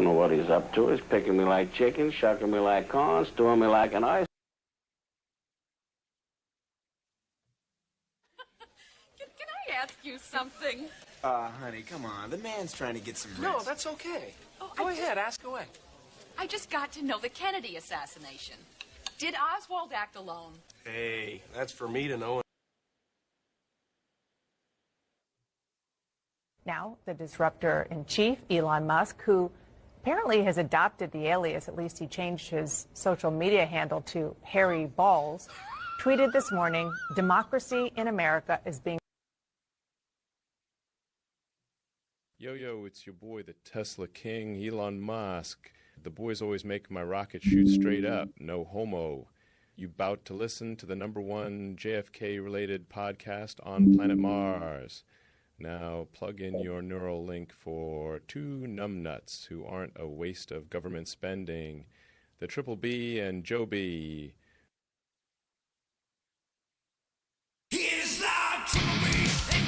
don't know what he's up to. He's picking me like chicken, shucking me like corn, stewing me like an ice. Can I ask you something? Honey, come on. The man's trying to get some rest. No, that's okay. Go ahead, ask away. I just got to know the Kennedy assassination. Did Oswald act alone? Hey, that's for me to know. Now, the disruptor-in-chief, Elon Musk, who apparently has adopted the alias, at least he changed his social media handle to Harry Balls, tweeted this morning, "Democracy in America is being..." Yo, it's your boy, the Tesla King, Elon Musk. The boys always make my rocket shoot straight up, no homo. You bout to listen to the #1 JFK-related podcast on planet Mars. Now plug in your neural link for two numbnuts who aren't a waste of government spending, the BBB&JOEB. Here's the BBB&JOEB,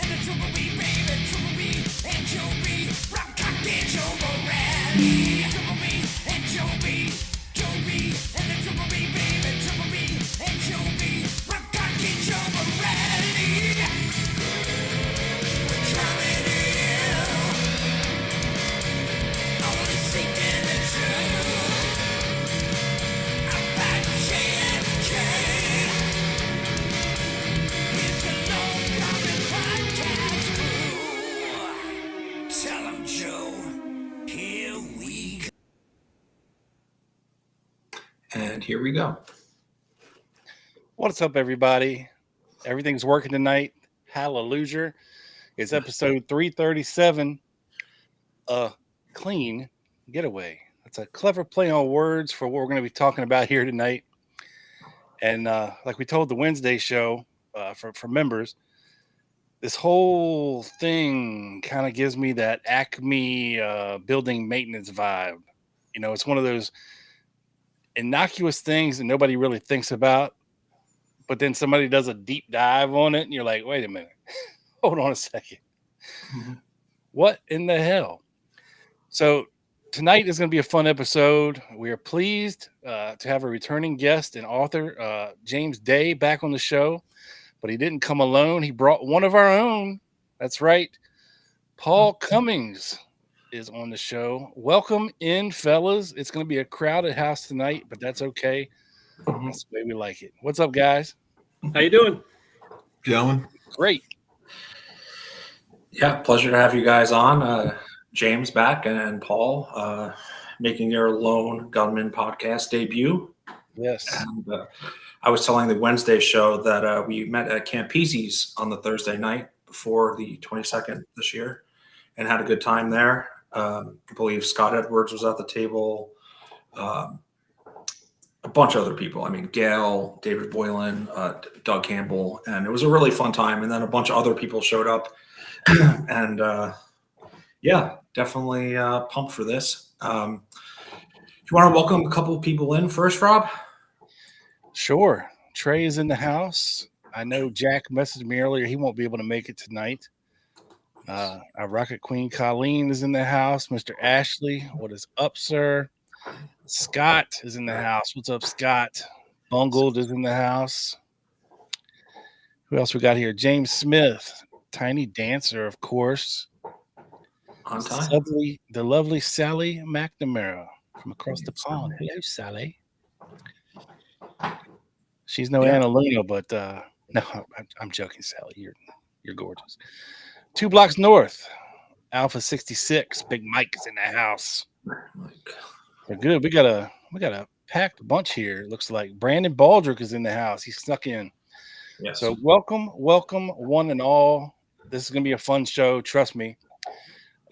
and the BBB, baby, BBB&JOEB, rock, cock, and Joe Morelli. BBB&JOEB, and the BBB, baby, BBB&JOEB, rock, cock, and Joe Morelli. We're coming in, only seeking the truth about JFK. Here's the Long Common Podcast crew. Tell 'em, Joe, here we go. And here we go. What's up, everybody? Everything's working tonight. Hallelujah. It's episode 337, Clean Getaway. That's a clever play on words for what we're going to be talking about here tonight. And like we told the Wednesday show for members, this whole thing kind of gives me that Acme building maintenance vibe. You know, it's one of those innocuous things that nobody really thinks about, but then somebody does a deep dive on it and you're like, wait a minute, hold on a second. What in the hell? So tonight is going to be a fun episode. We are pleased to have a returning guest and author, James Day, back on the show, but he didn't come alone. He brought one of our own. That's right. Paul Cummings is on the show. Welcome in, fellas. It's going to be a crowded house tonight, but that's okay. That's the way we like it. What's up, guys? How you doing? Gentlemen. Great. Yeah, pleasure to have you guys on. James back and Paul making their lone gunman podcast debut. Yes. And I was telling the Wednesday show that we met at Campese's on the Thursday night before the 22nd this year and had a good time there. I believe Scott Edwards was at the table. A bunch of other people. I mean, Gail, David Boylan, Doug Campbell, and it was a really fun time. And then a bunch of other people showed up, and yeah, definitely pumped for this. You want to welcome a couple of people in first, Rob? Sure. Trey is in the house. I know Jack messaged me earlier. He won't be able to make it tonight. Our Rocket Queen Colleen is in the house. Mr. Ashley, what is up, sir? Scott is in the house. What's up, Scott? Bungled is in the house. Who else we got here? James Smith, Tiny Dancer, of course. On time. The lovely Sally McNamara from across the pond. Hello, Sally. She's no Anna Luna, but no, I'm joking, Sally. You're gorgeous. 2 blocks north, Alpha 66. Big Mike is in the house. They're good. We got a packed bunch here. It looks like Brandon Baldrick is in the house. He snuck in. Yes. So welcome, one and all. This is gonna be a fun show. Trust me.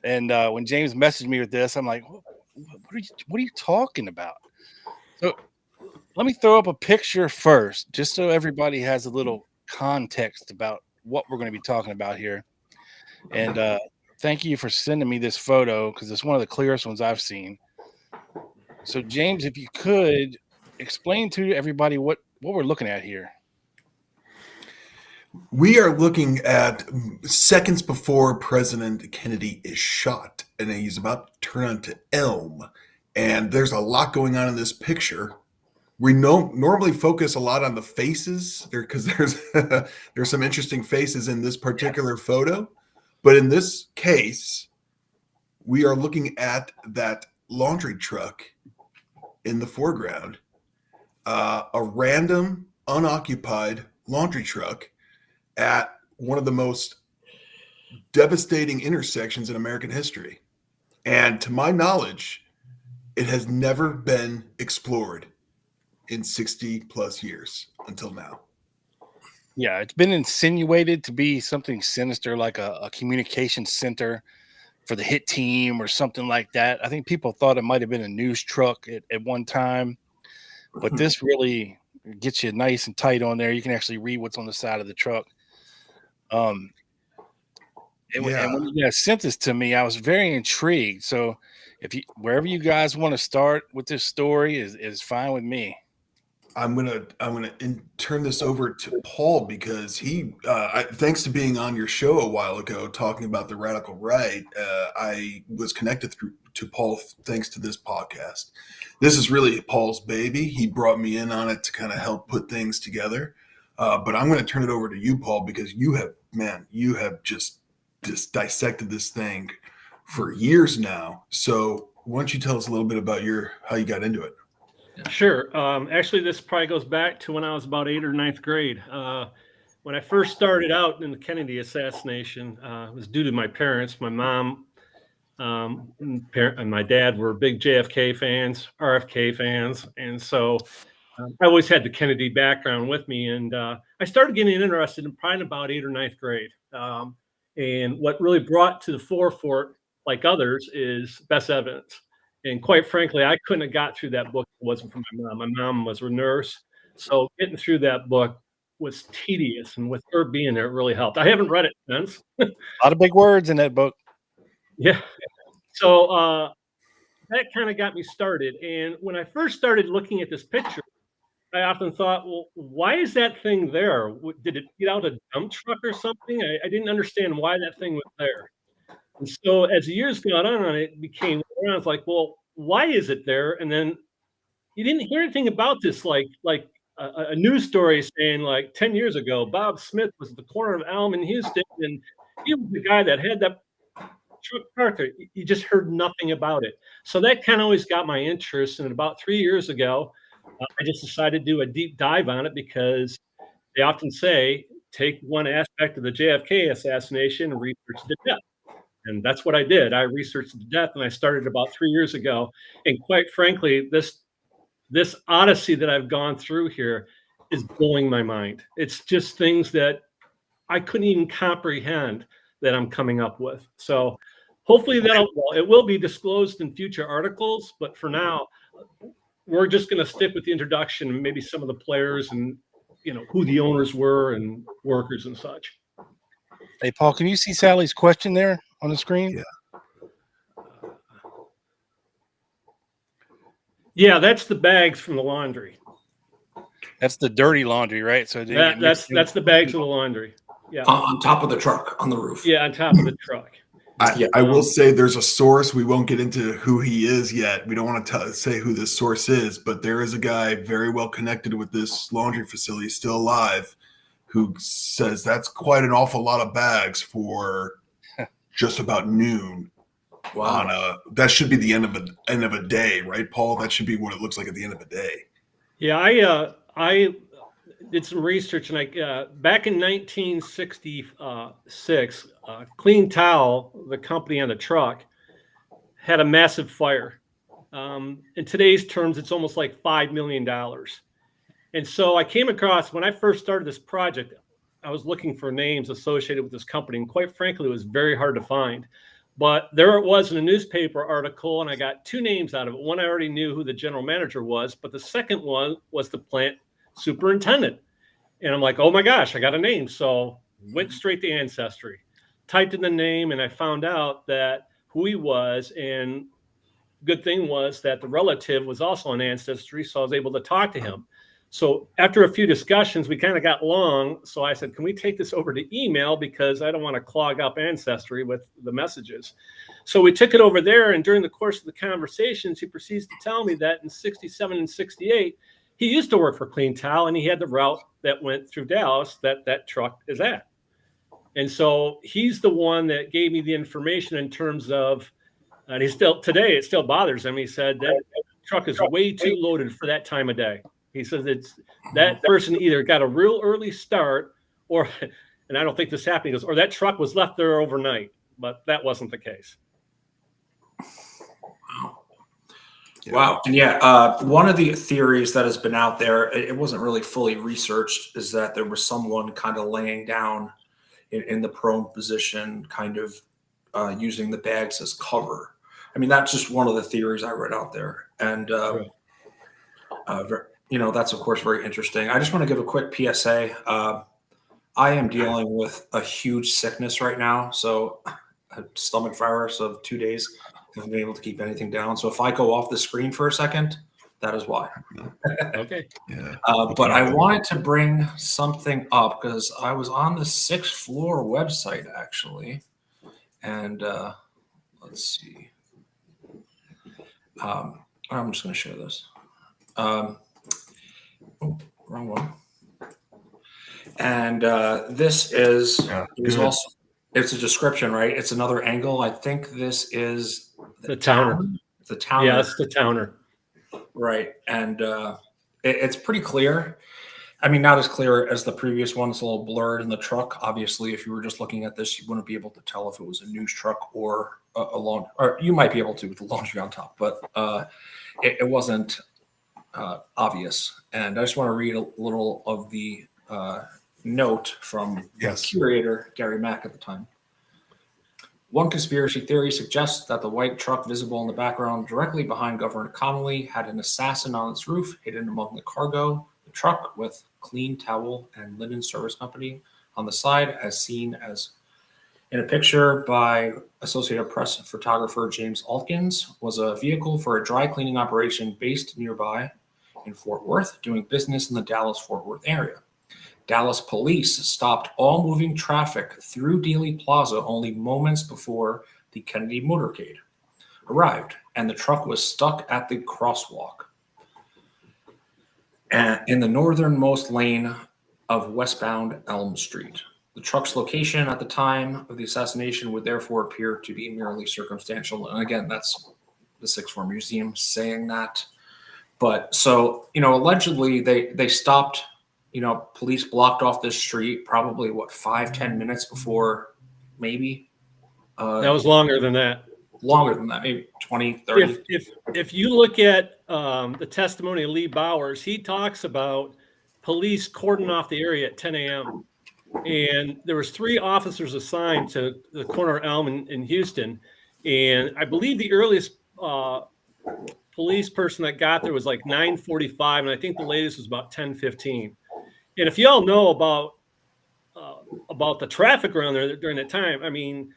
And when James messaged me with this, I'm like, what are you talking about? So let me throw up a picture first, just so everybody has a little context about what we're going to be talking about here. And thank you for sending me this photo because it's one of the clearest ones I've seen. So, James, if you could explain to everybody what we're looking at here. We are looking at seconds before President Kennedy is shot. and he's about to turn onto Elm. And there's a lot going on in this picture. We normally focus a lot on the faces there because there's some interesting faces in this particular photo. But in this case, we are looking at that laundry truck in the foreground, a random unoccupied laundry truck at one of the most devastating intersections in American history. And to my knowledge, it has never been explored in 60 plus years until now. Yeah, it's been insinuated to be something sinister, like a communication center for the hit team or something like that. I think people thought it might have been a news truck at one time, but this really gets you nice and tight on there. You can actually read what's on the side of the truck. And when you guys sent this to me, I was very intrigued. So wherever you guys want to start with this story is fine with me. I'm gonna turn this over to Paul because he, thanks to being on your show a while ago talking about the radical right, I was connected to Paul thanks to this podcast. This is really Paul's baby. He brought me in on it to kind of help put things together. But I'm going to turn it over to you, Paul, because you have just dissected this thing for years now. So why don't you tell us a little bit about how you got into it? Sure. Actually, this probably goes back to when I was about 8th or 9th grade. When I first started out in the Kennedy assassination, it was due to my parents. My mom and my dad were big JFK fans, RFK fans. And so I always had the Kennedy background with me. And I started getting interested in probably about 8th or 9th grade. And what really brought to the forefront, like others, is best evidence. And quite frankly, I couldn't have got through that book if it wasn't for my mom. My mom was a nurse. So getting through that book was tedious. And with her being there, it really helped. I haven't read it since. A lot of big words in that book. Yeah. So that kind of got me started. And when I first started looking at this picture, I often thought, well, why is that thing there? Did it get out a dump truck or something? I didn't understand why that thing was there. And so as the years got on, it became, I was like, well, why is it there? And then you didn't hear anything about this, like a news story saying like 10 years ago, Bob Smith was at the corner of Elm in Houston, and he was the guy that had that truck parked there. You just heard nothing about it. So that kind of always got my interest. And about 3 years ago, I just decided to do a deep dive on it because they often say, take one aspect of the JFK assassination and research it to death. And that's what I did. I researched it to death, and I started about 3 years ago. And quite frankly, this odyssey that I've gone through here is blowing my mind. It's just things that I couldn't even comprehend that I'm coming up with. So hopefully it will be disclosed in future articles. But for now, we're just going to stick with the introduction and maybe some of the players and who the owners were and workers and such. Hey, Paul, can you see Sally's question there on the screen? Yeah, that's the bags from the laundry. That's the dirty laundry, right? So that's the bags of the laundry. Yeah, on top of the truck on the roof. Yeah, on top of the truck. I will say there's a source. We won't get into who he is yet. We don't want to say who this source is, but there is a guy very well connected with this laundry facility, still alive, who says that's quite an awful lot of bags for just about noon. Wow. That should be the end of a day, right, Paul? That should be what it looks like at the end of a day. Yeah, I did some research, and back in 1966, Clean Towel, the company on the truck, had a massive fire. In today's terms, it's almost like $5 million. And so I came across, when I first started this project, I was looking for names associated with this company, and quite frankly, it was very hard to find. But there it was in a newspaper article, and I got two names out of it. One, I already knew who the general manager was, but the second one was the plant superintendent. And I'm like, oh my gosh, I got a name. So went straight to Ancestry, typed in the name, and I found out that who he was. And good thing was that the relative was also on Ancestry, so I was able to talk to him. So after a few discussions, we kind of got long. So I said, can we take this over to email? Because I don't want to clog up Ancestry with the messages. So we took it over there, and during the course of the conversations, he proceeds to tell me that in 67 and 68, he used to work for Clean Towel, and he had the route that went through Dallas that truck is at. And so he's the one that gave me the information in terms of, and he still, today, it still bothers him. He said that truck is way too loaded for that time of day. He says it's that person either got a real early start or, and I don't think this happened, he goes, or that truck was left there overnight, but that wasn't the case. Wow. And yeah, one of the theories that has been out there, it wasn't really fully researched, is that there was someone kind of laying down in the prone position, kind of using the bags as cover. I mean, that's just one of the theories I read out there. And, you know, that's, of course, very interesting. I just want to give a quick PSA. I am dealing with a huge sickness right now. So a stomach virus of 2 days. I haven't been able to keep anything down. So if I go off the screen for a second, that is why. Okay. Yeah. But I wanted to bring something up because I was on the 6th floor website, actually. And let's see. I'm just going to share this. Oh, wrong one. And this is, also, it's a description, right? It's another angle. I think this is the Towner. The Towner. Yeah, it's the Towner. Right. And it's pretty clear. I mean, not as clear as the previous one. It's a little blurred in the truck. Obviously, if you were just looking at this, you wouldn't be able to tell if it was a news truck or a laundry, or you might be able to with the laundry on top, but it wasn't obvious. And I just want to read a little of the note from the curator, Gary Mack, at the time. One conspiracy theory suggests that the white truck visible in the background directly behind Governor Connolly had an assassin on its roof, hidden among the cargo. The truck with Clean Towel and Linen Service Company on the side, as seen as in a picture by Associated Press photographer James Altkins, was a vehicle for a dry cleaning operation based nearby in Fort Worth, doing business in the Dallas-Fort Worth area. Dallas police stopped all moving traffic through Dealey Plaza only moments before the Kennedy motorcade arrived, and the truck was stuck at the crosswalk and in the northernmost lane of westbound Elm Street. The truck's location at the time of the assassination would therefore appear to be merely circumstantial. And again, that's the 6th Floor Museum saying that. But so, you know, allegedly they stopped, you know, police blocked off this street probably, 5-10 minutes before, maybe? That was longer than that. Longer than that, maybe 20, 30. If you look at the testimony of Lee Bowers, he talks about police cordoning off the area at 10 a.m. And there was 3 officers assigned to the corner of Elm in Houston. And I believe the earliest police person that got there was like 9:45, and I think the latest was about 10:15. And if you all know about the traffic around there during that time, I mean,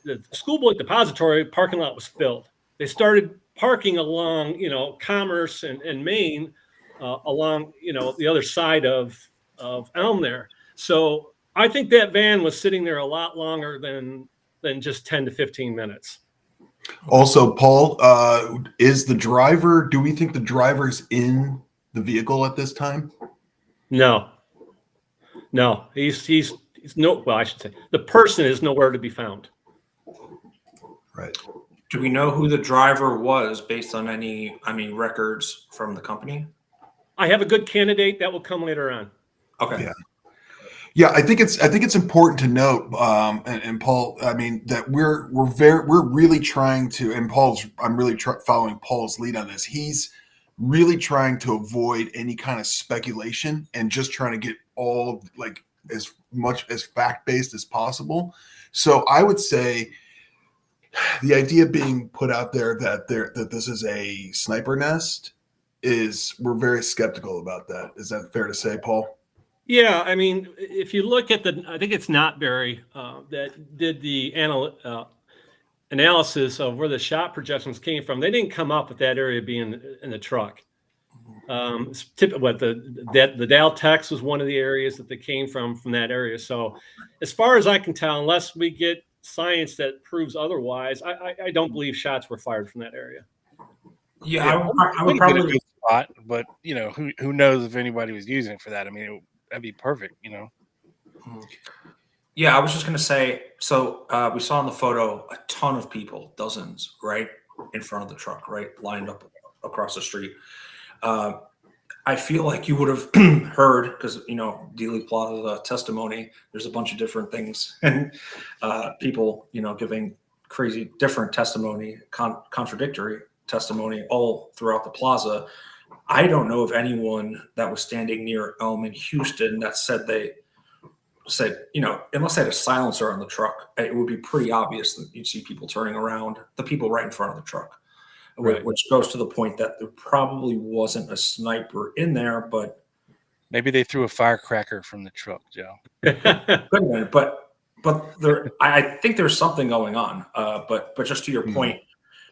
the school board depository parking lot was filled. They started parking along, you know, Commerce and Main, along, you know, the other side of Elm there. So I think that van was sitting there a lot longer than just 10 to 15 minutes. Also, Paul, is the driver, do we think the driver's in the vehicle at this time? No, he's no, well, I should say the person is nowhere to be found. Right. Do we know who the driver was based on any, records from the company? I have a good candidate that will come later on. Okay. Yeah. Yeah, I think it's important to note, and Paul, I mean, that we're really trying to, and I'm really following Paul's lead on this. He's really trying to avoid any kind of speculation and just trying to get all like as much as fact-based as possible. So I would say the idea being put out there that this is a sniper nest we're very skeptical about that. Is that fair to say, Paul? Yeah, I mean, if you look at I think it's Not Barry that did the analysis of where the shot projections came from. They didn't come up with that area being in the truck. The Dow Tex was one of the areas that they came from that area. So as far as I can tell, unless we get science that proves otherwise, I don't believe shots were fired from that area. Yeah, Yeah, I would Would've been a probably. good spot, but who knows if anybody was using it for that? I mean, that'd be perfect. Yeah, I was just gonna say. So we saw in the photo a ton of people, dozens, right in front of the truck, right, lined up across the street. I feel like you would have heard, because Dealey Plaza testimony. There's a bunch of different things and people giving crazy different testimony, contradictory testimony all throughout the plaza. I don't know of anyone that was standing near Elm in Houston that said unless they had a silencer on the truck, it would be pretty obvious that you'd see people turning around, the people right in front of the truck. Right. Which goes to the point that there probably wasn't a sniper in there, but Maybe they threw a firecracker from the truck, Joe. but there, I think there's something going on. But just to your point,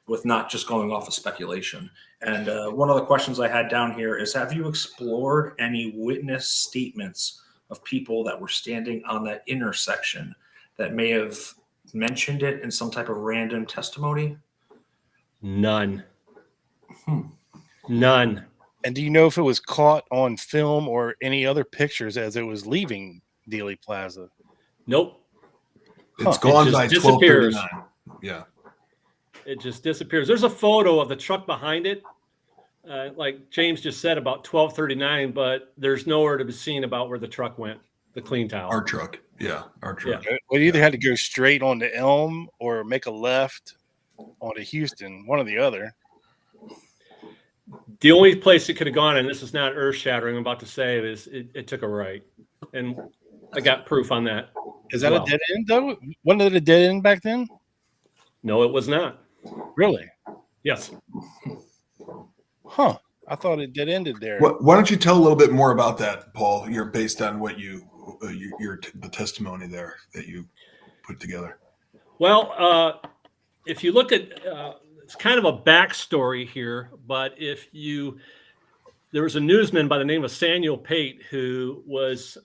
with not just going off of speculation. And one of the questions I had down here is: have you explored any witness statements of people that were standing on that intersection that may have mentioned it in some type of random testimony? None. None. And do you know if it was caught on film or any other pictures as it was leaving Dealey Plaza? Nope. It's gone by 12:39. Yeah. It just disappears. There's a photo of the truck behind it, like James just said, about 12:39, but there's nowhere to be seen about where the truck went, the clean towel. Our truck. Yeah, our truck. Yeah. Well, you either had to go straight on to Elm or make a left onto Houston, one or the other. The only place it could have gone, and this is not earth-shattering, I'm about to say, is it took a right. And I got proof on that. Is that a dead end, though? Wasn't it a dead end back then? No, it was not. Really? Yes. Huh. I thought it dead ended there. Why don't you tell a little bit more about that, Paul? You're based on what the testimony there that you put together. Well, if you look at, it's kind of a backstory here, but there was a newsman by the name of Samuel Pate who was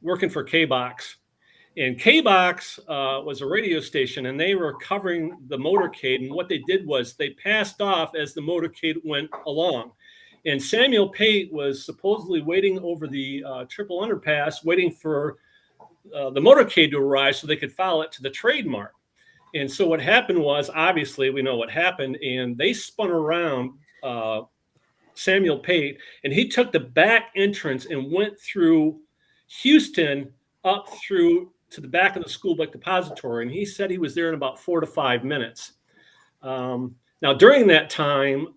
working for K-Box. And K-Box was a radio station, and they were covering the motorcade. And what they did was they passed off as the motorcade went along. And Samuel Pate was supposedly waiting over the triple underpass, waiting for the motorcade to arrive so they could follow it to the trademark. And so what happened was, obviously, we know what happened, and they spun around Samuel Pate, and he took the back entrance and went through Houston up through to the back of the school book depository, and he said he was there in about 4 to 5 minutes. Now, during that time,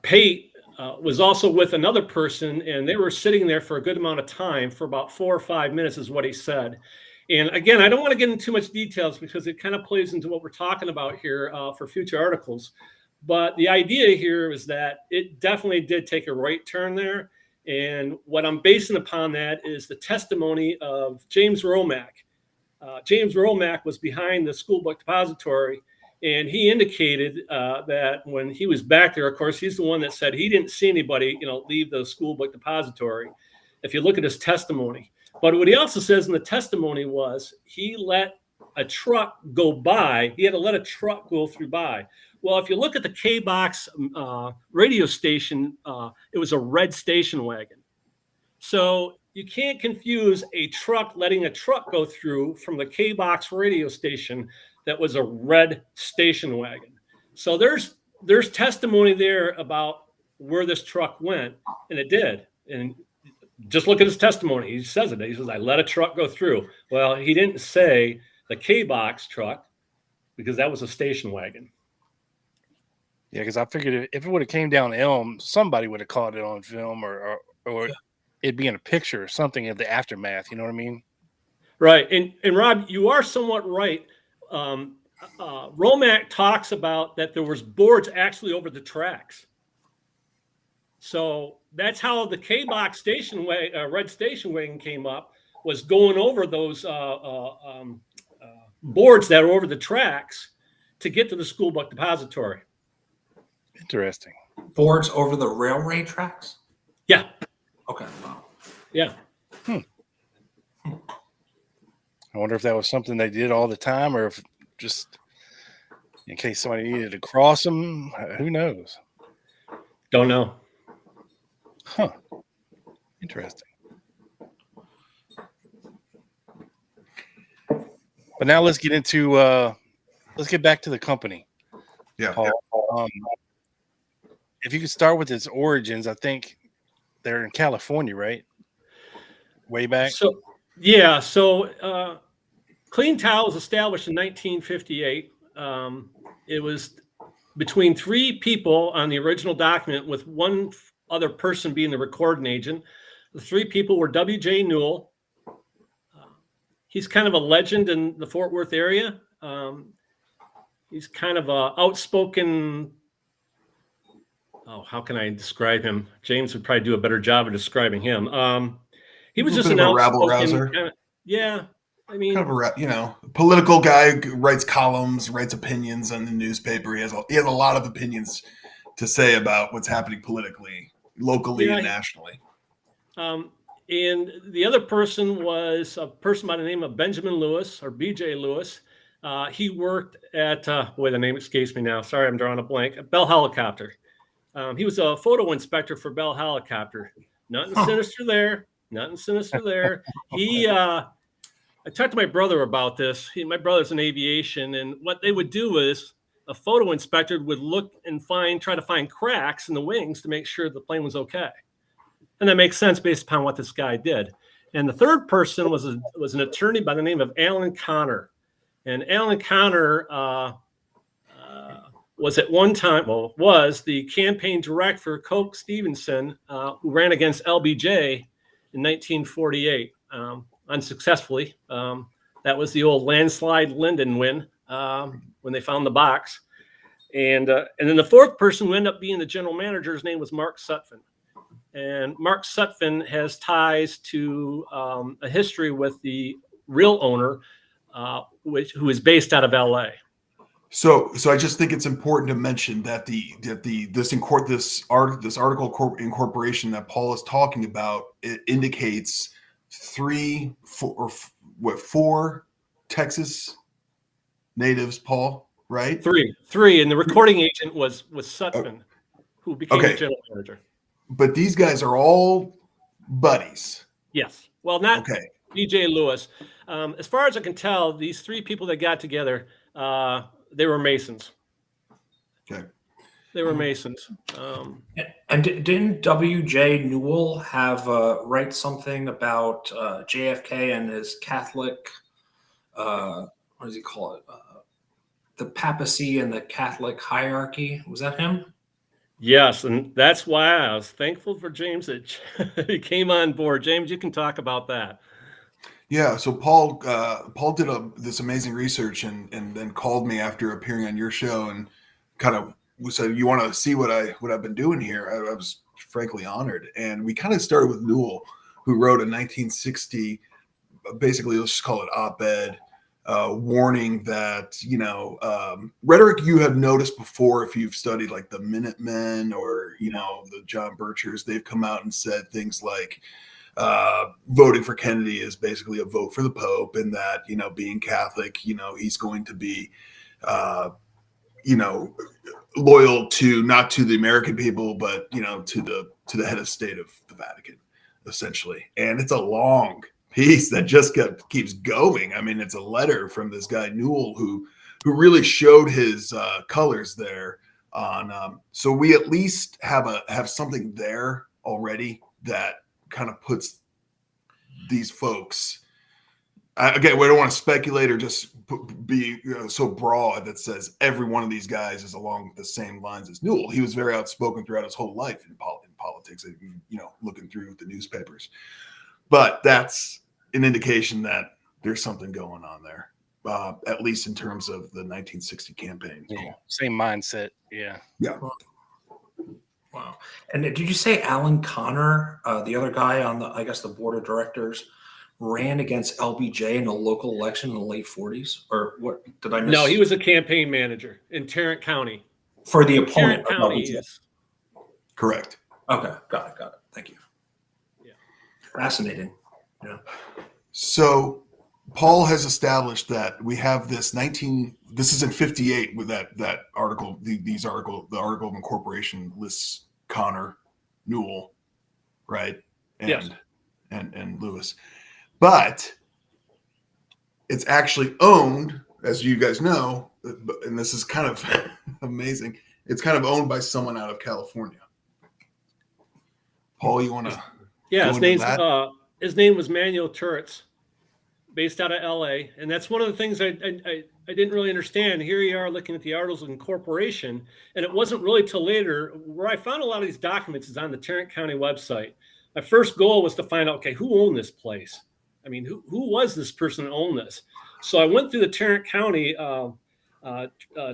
Pate was also with another person, and they were sitting there for a good amount of time, for about 4 or 5 minutes is what he said. And again, I don't want to get into too much details because it kind of plays into what we're talking about here for future articles. But the idea here is that it definitely did take a right turn there. And what I'm basing upon that is the testimony of James Romack. James Romack was behind the school book depository, and he indicated that when he was back there, of course, he's the one that said he didn't see anybody, leave the school book depository. If you look at his testimony. But what he also says in the testimony was he let a truck go by. He had to let a truck go through by. Well, if you look at the K-Box radio station, it was a red station wagon. So you can't confuse a truck letting a truck go through from the K-Box radio station that was a red station wagon. So there's testimony there about where this truck went, and it did. And just look at his testimony. He says it. He says, I let a truck go through. Well, he didn't say the K-Box truck because that was a station wagon. Yeah, because I figured if it would have came down Elm, somebody would have caught it on film or it'd be in a picture or something of the aftermath. You know what I mean? Right. And Rob, you are somewhat right. Romack talks about that there was boards actually over the tracks. So that's how the K-Box station red station wagon came up, was going over those boards that are over the tracks to get to the school book depository. Interesting. Boards over the railway tracks? Yeah. Okay. Wow. Yeah. I wonder if that was something they did all the time, or if just in case somebody needed to cross them. Who knows? Don't know. Huh. Interesting. But now let's get into let's get back to the company. Yeah. Paul. If you could start with its origins, I think they're in California, right? Way back. So, yeah. So, Clean Towel was established in 1958. It was between three people on the original document, with one other person being the recording agent. The three people were W.J. Newell. He's kind of a legend in the Fort Worth area. He's kind of a outspoken. Oh, how can I describe him? James would probably do a better job of describing him. He was just an outspoken kind of, yeah. I mean, kind of a political guy, writes columns, writes opinions on the newspaper. He has a lot of opinions to say about what's happening politically, locally and nationally. And the other person was a person by the name of Benjamin Lewis, or B.J. Lewis. He worked at, the name escapes me now. Sorry, I'm drawing a blank. Bell Helicopter. He was a photo inspector for Bell Helicopter. Nothing sinister there. Nothing sinister there. I talked to my brother about this. My brother's in aviation, and what they would do is a photo inspector would look and try to find cracks in the wings to make sure the plane was okay. And that makes sense based upon what this guy did. And the third person was an attorney by the name of Alan Connor. And Alan Connor was at one time, was the campaign director for Coke Stevenson, who ran against LBJ in 1948, unsuccessfully. That was the old landslide Lyndon win when they found the box. And then the fourth person who ended up being the general manager, his name was Mark Sutphin. And Mark Sutphin has ties to a history with the real owner, who is based out of LA. So I just think it's important to mention that this article incorporation that Paul is talking about, it indicates four Texas natives, Paul, right? Three, and the recording agent was Sutphin, who became the general manager. But these guys are all buddies. Yes. Well, not B.J. Lewis. As far as I can tell, these three people that got together, they were Masons. Okay. They were Masons. And didn't W.J. Newell have write something about JFK and his Catholic, what does he call it? The papacy and the Catholic hierarchy? Was that him? Yes, and that's why I was thankful for James that he came on board. James, you can talk about that. Yeah, so Paul did this amazing research and then called me after appearing on your show and kind of said, "You want to see what I've been doing here?" I was frankly honored, and we kind of started with Newell, who wrote a 1960, basically let's just call it op-ed, warning that rhetoric you have noticed before if you've studied like the Minutemen or the John Birchers. They've come out and said things like voting for Kennedy is basically a vote for the Pope, and that being Catholic, he's going to be loyal to not to the American people but to the head of state of the Vatican, essentially. And it's a long piece that just keeps going. I mean, it's a letter from this guy Newell who really showed his colors there on. So we at least have something there already that kind of puts these folks. Again, we don't want to speculate or just be so broad that says every one of these guys is along the same lines as Newell. He was very outspoken throughout his whole life in politics, looking through the newspapers. But that's an indication that there's something going on there, at least in terms of the 1960 campaign. Yeah, same mindset. Yeah. Yeah. Wow. And did you say Alan Connor, the other guy on the board of directors, ran against LBJ in a local election in the late 40s? Or what did I miss? No, he was a campaign manager in Tarrant County. For the opponent Tarrant County is. Correct. Okay, got it. Thank you. Yeah. Fascinating. Yeah. So Paul has established that we have this this is in 58 with that article, the article of incorporation lists Connor, Newell, right? And, Yes. and Lewis. But it's actually owned, as you guys know, and this is kind of amazing, it's kind of owned by someone out of California. Paul, you want to his name was Manuel Turretz, based out of LA. And that's one of the things I didn't really understand. Here you are looking at the articles of incorporation, and it wasn't really till later where I found a lot of these documents is on the Tarrant County website. My first goal was to find out, okay, who owned this place? I mean, who was this person that owned this? So I went through the Tarrant County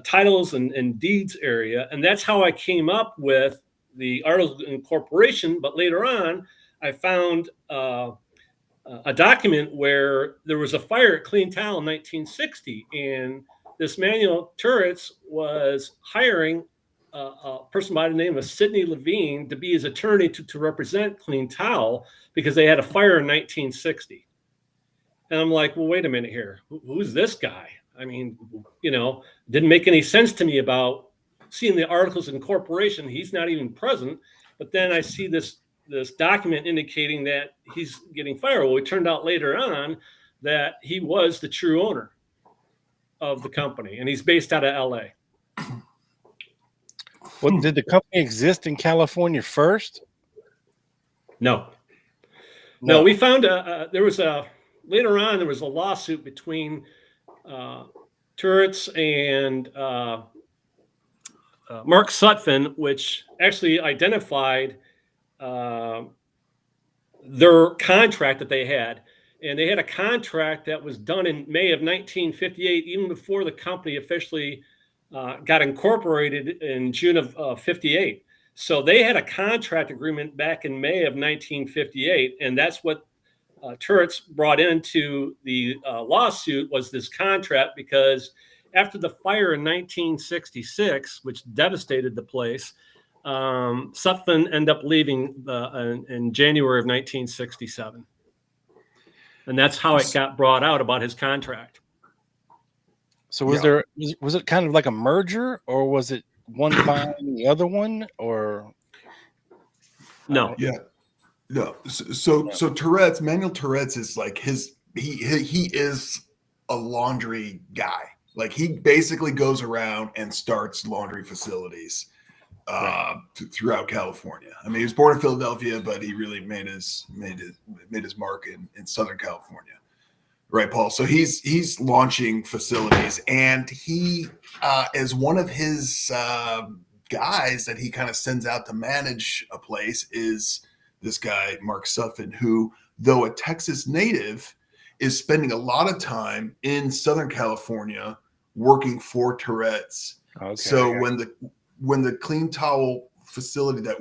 titles and deeds area, and that's how I came up with the articles of incorporation. But later on, I found a document where there was a fire at Clean Tile in 1960, and this Manuel Turretz was hiring a person by the name of Sidney Levine to be his attorney to represent Clean Tile because they had a fire in 1960. And I'm like, well, wait a minute here. Who's this guy? I mean, didn't make any sense to me about seeing the articles of incorporation. He's not even present. But then I see this document indicating that he's getting fired. Well, it turned out later on that he was the true owner of the company, and he's based out of LA. Well, did the company exist in California first? No, we found later on there was a lawsuit between Turretz and Mark Sutphin, which actually identified their contract that they had. And they had a contract that was done in May of 1958, even before the company officially got incorporated in June of 58. So they had a contract agreement back in May of 1958. And that's what Turretz brought into the lawsuit was this contract, because after the fire in 1966, which devastated the place, Sutphin ended up leaving in January of 1967. And that's how it got brought out about his contract. So was it kind of like a merger, or was it one buying the other one, or? No. Yeah. No. So Turretz, Manuel Turretz is like he is a laundry guy. Like he basically goes around and starts laundry facilities throughout California. I mean, he was born in Philadelphia, but he really made his mark in Southern California, right, Paul? So he's launching facilities, and he is one of his guys that he kind of sends out to manage a place is this guy Mark Sutphin, who, though a Texas native, is spending a lot of time in Southern California working for Turretz. Okay. So when the Clean Towel facility that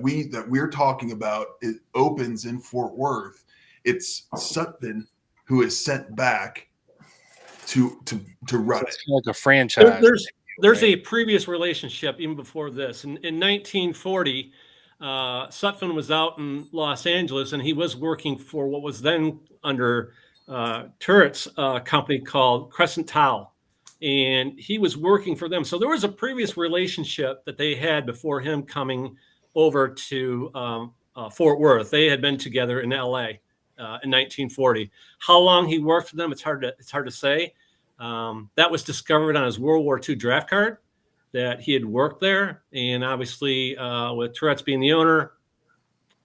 we're talking about, it opens in Fort Worth, it's Sutphin who is sent back to run it. Like a franchise. There's a previous relationship even before this. In 1940, Sutphin was out in Los Angeles, and he was working for what was then under Turret's company called Crescent Towel. And he was working for them. So there was a previous relationship that they had before him coming over to Fort Worth. They had been together in LA in 1940. How long he worked for them, it's hard to say. That was discovered on his World War II draft card that he had worked there. And obviously with Turretz being the owner,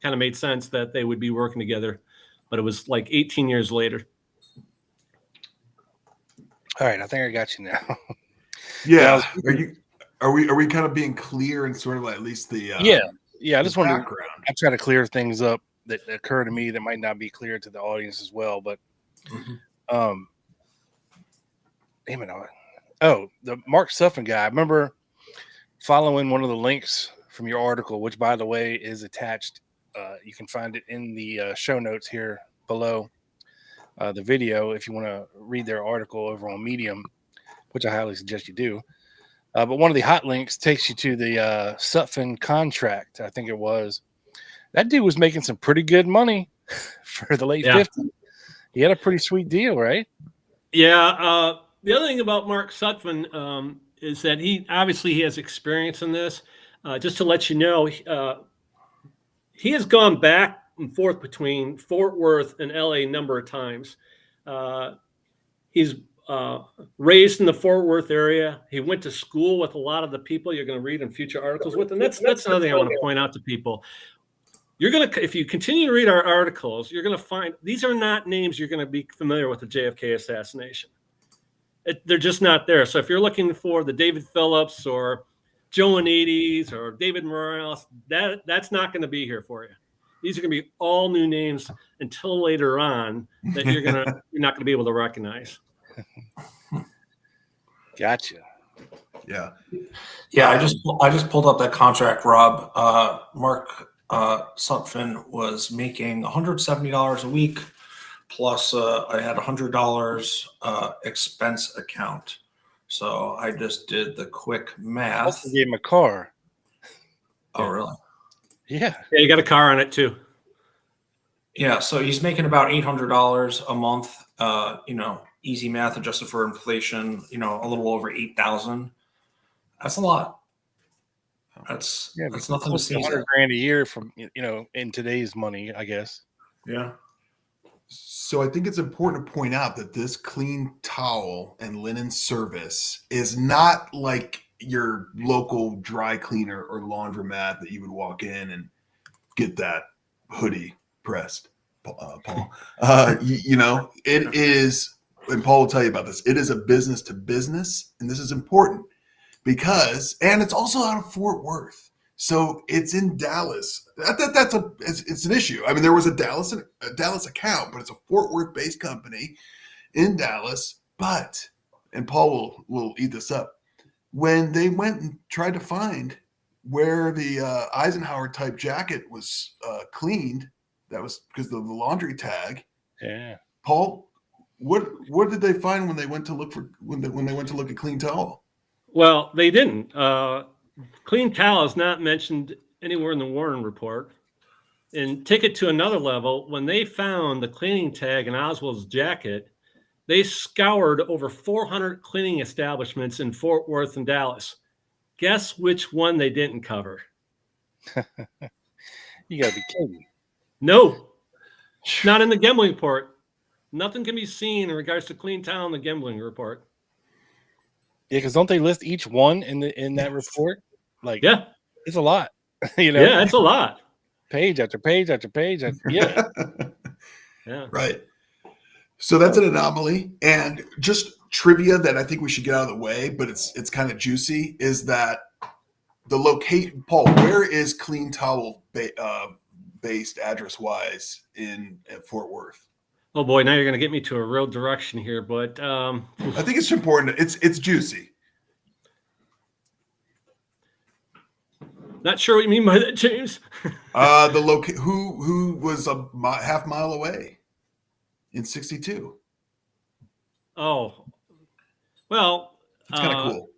kind of made sense that they would be working together. But it was like 18 years later. All right, I think I got you now. Yeah. Are we kind of being clear and sort of like at least the I just wanted background. I try to clear things up that occur to me that might not be clear to the audience as well. But the Mark Sutphin guy, I remember following one of the links from your article, which by the way is attached. You can find it in the show notes here below the video if you want to read their article over on Medium, which I highly suggest you do. But one of the hot links takes you to the Sutphin contract. I think it was. That dude was making some pretty good money for the late 50s. He had a pretty sweet deal, right? Yeah. The other thing about Mark Sutphin is that he has experience in this. Just to let you know, he has gone back and forth between Fort Worth and LA a number of times. He's raised in the Fort Worth area. He went to school with a lot of the people you're going to read in future articles with, and that's another thing I want to point out to people. If you continue to read our articles, you're going to find these are not names you're going to be familiar with the JFK assassination. They're just not there. So if you're looking for the David Phillips or Joanides or David Morales, that's not going to be here for you. These are going to be all new names until later on that you're not going to be able to recognize. Gotcha. Yeah. I just pulled up that contract, Rob. Mark Sutphin was making $170 a week, plus I had $100 expense account. So I just did the quick math. Also gave him a car. Oh, really? Yeah. Yeah, you got a car on it too. Yeah, so he's making about $800 a month. Easy math adjusted for inflation. A little over 8,000. That's a lot. That's nothing to see. $100,000 a year from in today's money, I guess. Yeah. So I think it's important to point out that this clean towel and linen service is not like your local dry cleaner or laundromat that you would walk in and get that hoodie pressed, Paul. It is, and Paul will tell you about this, it is a business to business, and this is important because, and it's also out of Fort Worth. So it's in Dallas. It's an issue. I mean, there was a Dallas account, but it's a Fort Worth based company in Dallas. But, and Paul will eat this up, when they went and tried to find where the Eisenhower type jacket was cleaned, that was because of the laundry tag. Yeah. Paul, what did they find when they went to look for when they went to look at clean towel? Well, they didn't. Clean towel is not mentioned anywhere in the Warren report. And take it to another level, when they found the cleaning tag in Oswald's jacket, they scoured over 400 cleaning establishments in Fort Worth and Dallas. Guess which one they didn't cover? You got to be kidding. No, not in the gambling report. Nothing can be seen in regards to clean towel in the gambling report. Yeah, because don't they list each one in that report? Like, yeah, it's a lot. Yeah, it's a lot. Page after page after page. Yeah. Right. So that's an anomaly. And just trivia that I think we should get out of the way, but it's kind of juicy, is that the location. Paul, where is Clean Towel based address wise at Fort Worth? Oh boy, now you're going to get me to a real direction here, but I think it's important. It's juicy. Not sure what you mean by that, James. Who was a half mile away in 62. Oh, well, it's kind of cool.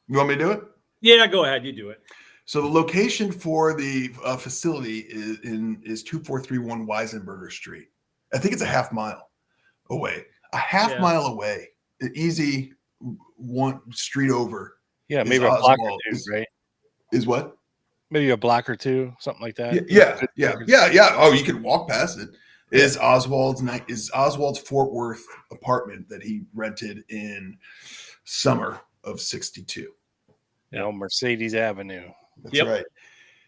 You want me to do it? Yeah, go ahead. You do it. So the location for the facility is 2431 Weisenberger Street. I think it's a half mile away. A half mile away. Easy one street over. Yeah, maybe a block or two, right? Is what? Maybe a block or two, something like that. Yeah. Oh, you can walk past it. Is Oswald's Fort Worth apartment that he rented in summer of 62. Mercedes Avenue. That's right.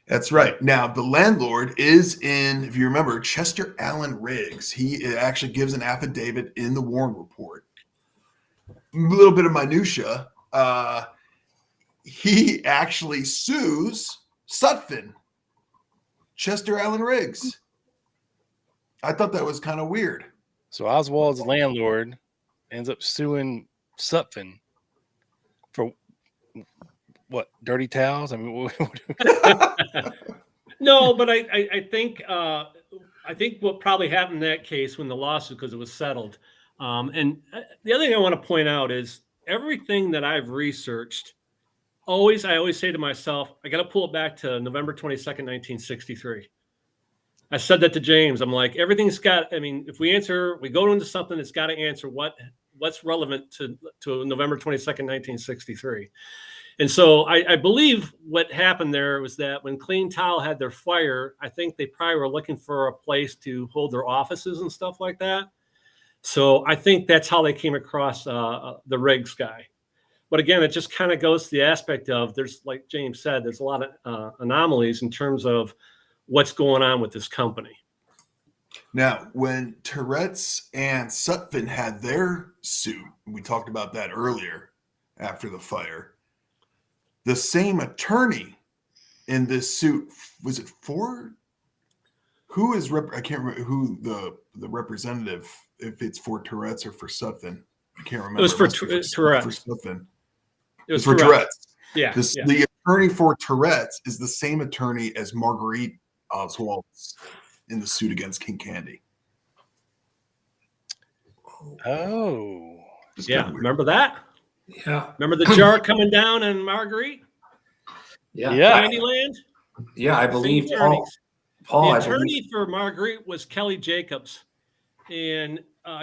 That's right. Now, the landlord is in, if you remember, Chester Allen Riggs. He actually gives an affidavit in the Warren report. A little bit of minutia. He actually sues Sutphin, Chester Allen Riggs. I thought that was kind of weird. So Oswald's landlord ends up suing Sutphin for what? Dirty towels? I mean, no, but I think what probably happened in that case when the lawsuit, because it was settled. And the other thing I want to point out is everything that I've researched. I always say to myself, I got to pull it back to November 22nd, 1963. I said that to James. I'm like, everything's got, if we go into something, it's got to answer what what's relevant to November 22nd, 1963. And so I believe what happened there was that when Clean Towel had their fire, I think they probably were looking for a place to hold their offices and stuff like that. So I think that's how they came across the Riggs guy. But again, it just kind of goes to the aspect of there's, like James said, there's a lot of anomalies in terms of what's going on with this company. Now, when Tourette's and Sutphin had their suit, we talked about that earlier after the fire, the same attorney in this suit, was it Ford? Who is, I can't remember who the representative, if it's for Tourette's or for Sutphin. I can't remember. It was for Tourette's. Tourette's. For Sutphin. It was for Tourette's. Yeah, yeah. The attorney for Tourette's is the same attorney as Marguerite Oswald in the suit against King Candy. Oh. Yeah, remember that? Yeah. Remember the jar coming down on Marguerite? Yeah. Candyland? Yeah, I believe Paul, the attorney for Marguerite was Kelly Jacobs. And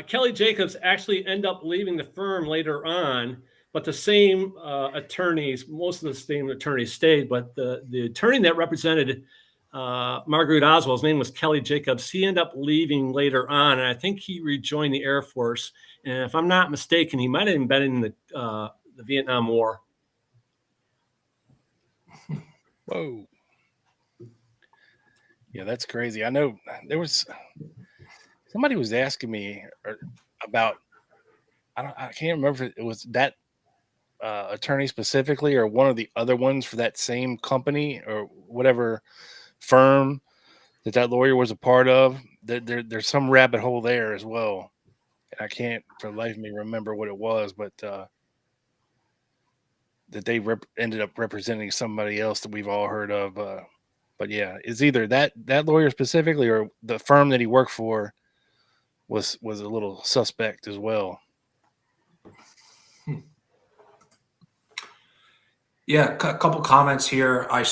Kelly Jacobs actually ended up leaving the firm later on, but the same attorneys, most of the same attorneys stayed, but the attorney that represented Marguerite Oswald, his name was Kelly Jacobs. He ended up leaving later on, and I think he rejoined the Air Force. And if I'm not mistaken, he might have even been in the Vietnam War. Whoa. Yeah, that's crazy. I know there was somebody was asking me about, I can't remember if it was that attorney specifically or one of the other ones for that same company or whatever firm that lawyer was a part of. There's some rabbit hole there as well. And I can't for the life of me remember what it was, but that they ended up representing somebody else that we've all heard of. But yeah, it's either that lawyer specifically or the firm that he worked for was a little suspect as well. Yeah, a couple comments here. I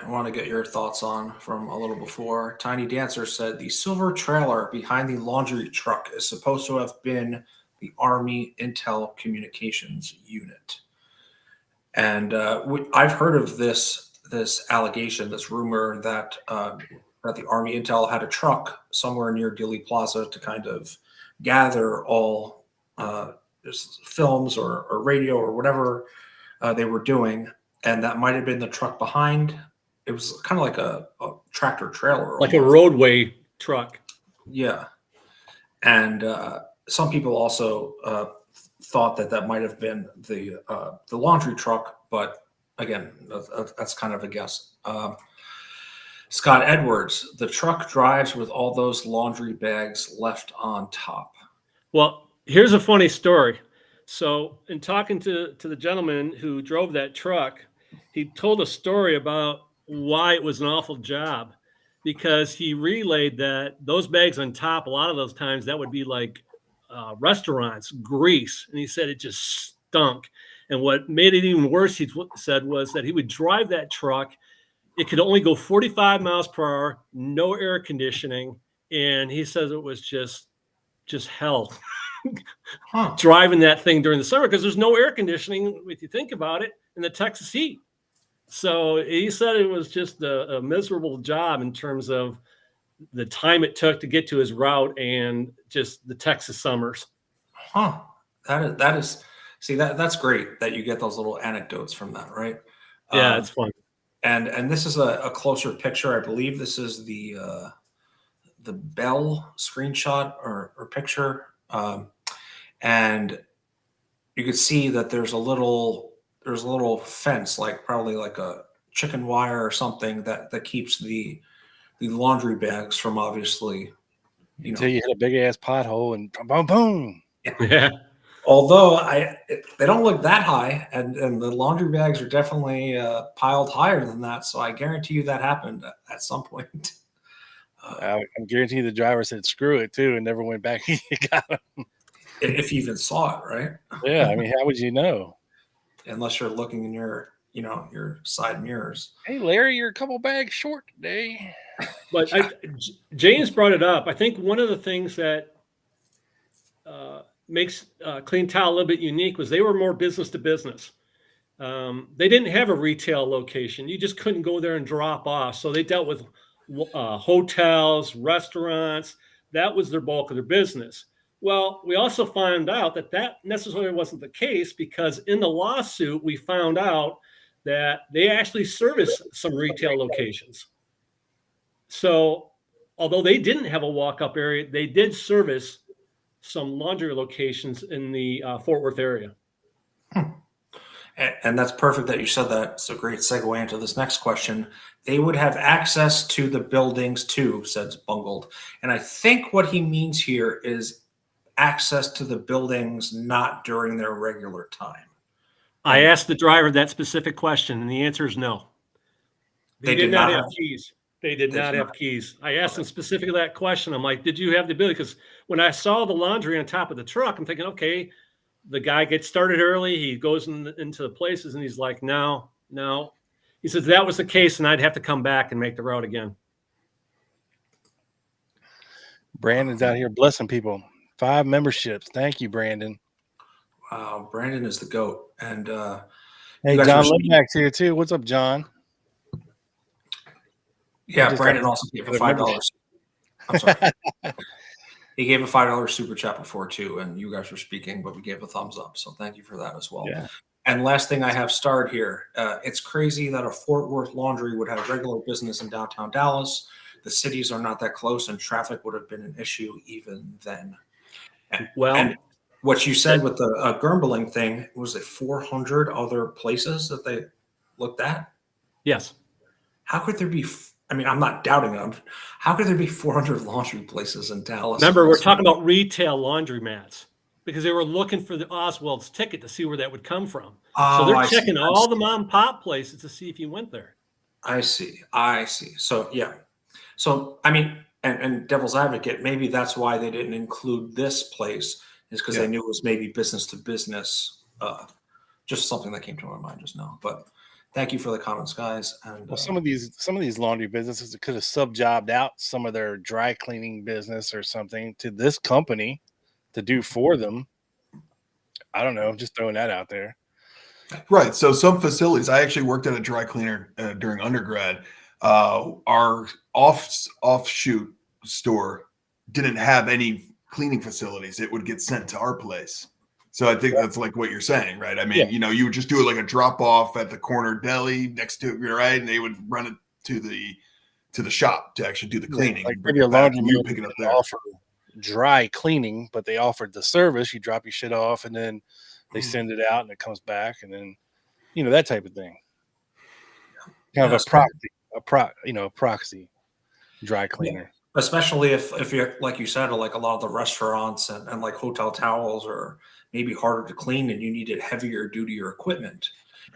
want to get your thoughts on from a little before. Tiny Dancer said the silver trailer behind the laundry truck is supposed to have been the Army Intel Communications Unit. And I've heard of this allegation, this rumor that the Army Intel had a truck somewhere near Dealey Plaza to kind of gather all films or radio or whatever they were doing, and that might have been the truck behind. It was kind of like a tractor trailer, like a roadway truck. Yeah, and some people also thought that might have been the laundry truck, but again, that's kind of a guess. Scott Edwards, the truck drives with all those laundry bags left on top. Well, here's a funny story. So in talking to the gentleman who drove that truck, he told a story about why it was an awful job, because he relayed that those bags on top, a lot of those times that would be like restaurants, grease. And he said it just stunk. And what made it even worse, he said, was that he would drive that truck. It could only go 45 miles per hour, no air conditioning. And he says it was just hell. Driving that thing during the summer because there's no air conditioning, if you think about it, in the Texas heat. So he said it was just a miserable job in terms of the time it took to get to his route and just the Texas summers. That is see, that's great that you get those little anecdotes from that, right? Yeah, it's fun. And this is a closer picture. I believe this is the Bell screenshot or picture. And you could see that there's a little fence, like probably like a chicken wire or something that keeps the laundry bags from obviously, until you hit a big ass pothole and boom, boom. Yeah. Although they don't look that high, and the laundry bags are definitely piled higher than that. So I guarantee you that happened at some point. I guarantee the driver said screw it too and never went back. He got him. If you even saw it, right? Yeah, I mean, how would you know? Unless you're looking in your side mirrors. Hey, Larry, you're a couple bags short today. But James brought it up. I think one of the things that makes Clean Tile a little bit unique was they were more business to business. They didn't have a retail location. You just couldn't go there and drop off. So they dealt with hotels, restaurants. That was their bulk of their business. Well, we also found out that that necessarily wasn't the case, because in the lawsuit, we found out that they actually service some retail locations. So although they didn't have a walk-up area, they did service some laundry locations in the Fort Worth area. And that's perfect that you said that. It's a great segue into this next question. They would have access to the buildings too, says Bungled. And I think what he means here is access to the buildings not during their regular time. I asked the driver that specific question, and the answer is no. They did not have keys. They did not have keys. I asked them specifically that question. I'm like, did you have the ability? Because when I saw the laundry on top of the truck, I'm thinking, okay, the guy gets started early. He goes into the places, and he's like, no. He says that was the case, and I'd have to come back and make the route again. Brandon's out here blessing people. 5 memberships. Thank you, Brandon. Wow, Brandon is the GOAT. And hey, John Lomax here too. What's up, John? Yeah, Brandon also gave a $5. I'm sorry. He gave a $5 super chat before too, and you guys were speaking, but we gave a thumbs up. So thank you for that as well. Yeah. And last thing I have starred here, it's crazy that a Fort Worth laundry would have regular business in downtown Dallas. The cities are not that close, and traffic would have been an issue even then. And what you said with the Gurmbling thing, was it 400 other places that they looked at? Yes. How could there be? I mean, I'm not doubting them. How could there be 400 laundry places in Dallas? Remember, we're talking about retail laundromats, because they were looking for the Oswald's ticket to see where that would come from. So they're checking all the mom and pop places to see if you went there. I see. So, yeah. So, I mean, and devil's advocate, maybe that's why they didn't include this place, is because they knew it was maybe business to business. Just something that came to my mind just now. But thank you for the comments, guys. And well, some of these laundry businesses could have sub-jobbed out some of their dry cleaning business or something to this company to do for them. I don't know. Just throwing that out there. Right. So some facilities, I actually worked at a dry cleaner during undergrad. Our offshoot store didn't have any cleaning facilities. It would get sent to our place. So I think that's like what you're saying, right? I mean, you would just do it like a drop off at the corner deli next to it, right? And they would run it to the shop to actually do the cleaning. Like maybe a laundry mill pick it up there. Offer dry cleaning, but they offered the service. You drop your shit off, and then they send it out, and it comes back, and then that type of thing. Kind of a proxy dry cleaner. Especially if you're, like you said, like a lot of the restaurants and like hotel towels are maybe harder to clean, and you needed heavier dutier equipment.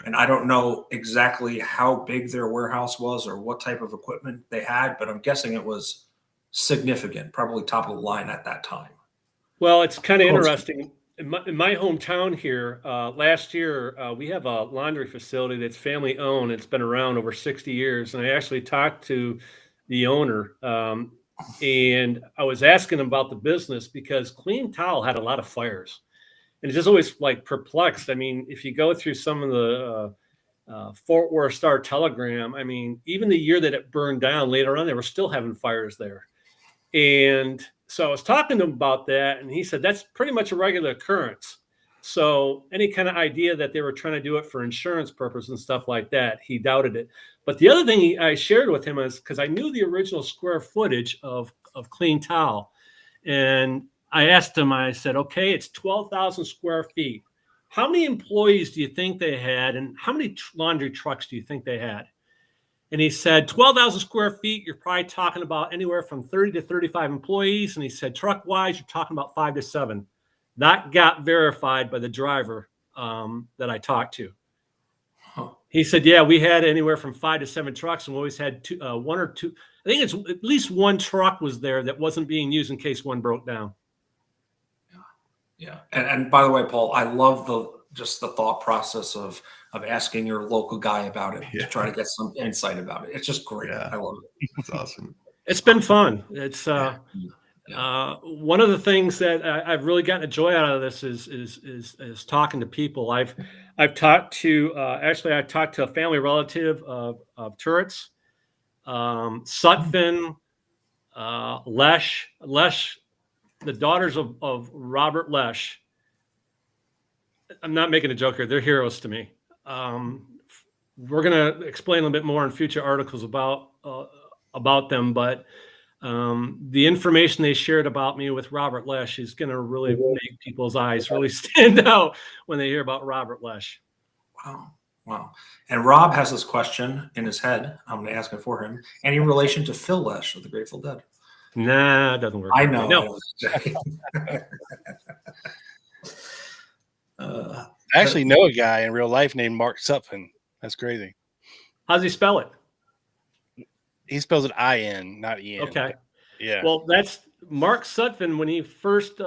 And I don't know exactly how big their warehouse was or what type of equipment they had, but I'm guessing it was significant, probably top of the line at that time. Well, it's kind of interesting. In my hometown here, last year, we have a laundry facility that's family owned. It's been around over 60 years. And I actually talked to the owner, and I was asking him about the business, because Clean Tile had a lot of fires. And it's just always like perplexed. I mean, if you go through some of the Fort Worth Star Telegram, I mean, even the year that it burned down, later on, they were still having fires there. And so I was talking to him about that, and he said that's pretty much a regular occurrence. So any kind of idea that they were trying to do it for insurance purposes and stuff like that, he doubted it. But the other thing I shared with him is, because I knew the original square footage of Clean Tile, and I asked him, I said, okay, it's 12,000 square feet. How many employees do you think they had, and how many laundry trucks do you think they had? And he said, 12,000 square feet, you're probably talking about anywhere from 30 to 35 employees. And he said, truck-wise, you're talking about 5 to 7. That got verified by the driver that I talked to. He said, yeah, we had anywhere from 5 to 7 trucks, and we always had one or two. I think it's at least one truck was there that wasn't being used in case one broke down. Yeah. And by the way, Paul, I love the thought process of asking your local guy about it to try to get some insight about it. It's just great. I love it. It's awesome. It's been fun. It's One of the things that I've really gotten a joy out of this is talking to people. I've talked to actually I talked to a family relative of Turret's, Sutphin, Lesh, the daughters of Robert Lesh. I'm not making a joke here. They're heroes to me. We're going to explain a little bit more in future articles about them, but the information they shared about me with Robert Lesh is going to really make people's eyes really stand out when they hear about Robert Lesh. Wow. And Rob has this question in his head. I'm going to ask it for him. Any relation to Phil Lesh of the Grateful Dead? Nah, it doesn't work. I know. No. I actually know a guy in real life named Mark Sutphin. That's crazy. How's he spell it? He spells it I-N, not E-N. Okay. Yeah. Well, that's Mark Sutphin when he first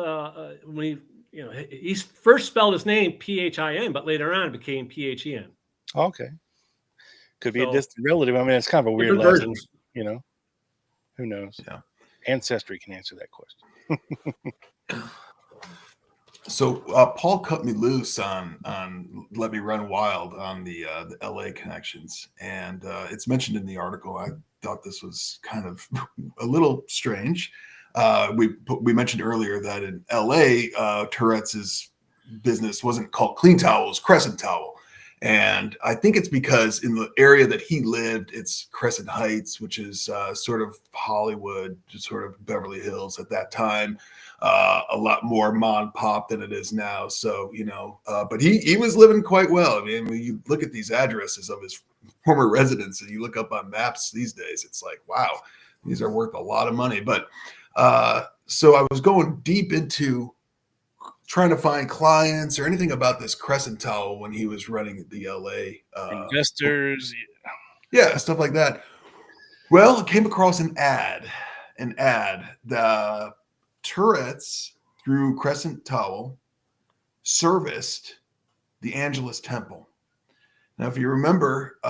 he first spelled his name P-H-I-N, but later on it became P-H-E-N. Okay. Could be a distant relative. I mean, it's kind of a weird lesson, you know. Who knows? Yeah. Ancestry can answer that question. So Paul cut me loose on Let Me Run Wild on the LA connections, and it's mentioned in the article. I thought this was kind of a little strange. We mentioned earlier that in LA, Tourette's business wasn't called Clean Towel, it was Crescent Towel. And I think it's because in the area that he lived, it's Crescent Heights, which is sort of Hollywood, just sort of Beverly Hills at that time. A lot more mom pop than it is now. So, but he was living quite well. I mean, when you look at these addresses of his former residence and you look up on maps these days, it's like, wow, these are worth a lot of money. But so I was going deep into trying to find clients or anything about this Crescent Towel when he was running the LA investors. Yeah, stuff like that. Well, I came across an ad. The Tourette's through Crescent Towel serviced the Angelus Temple. Now, if you remember,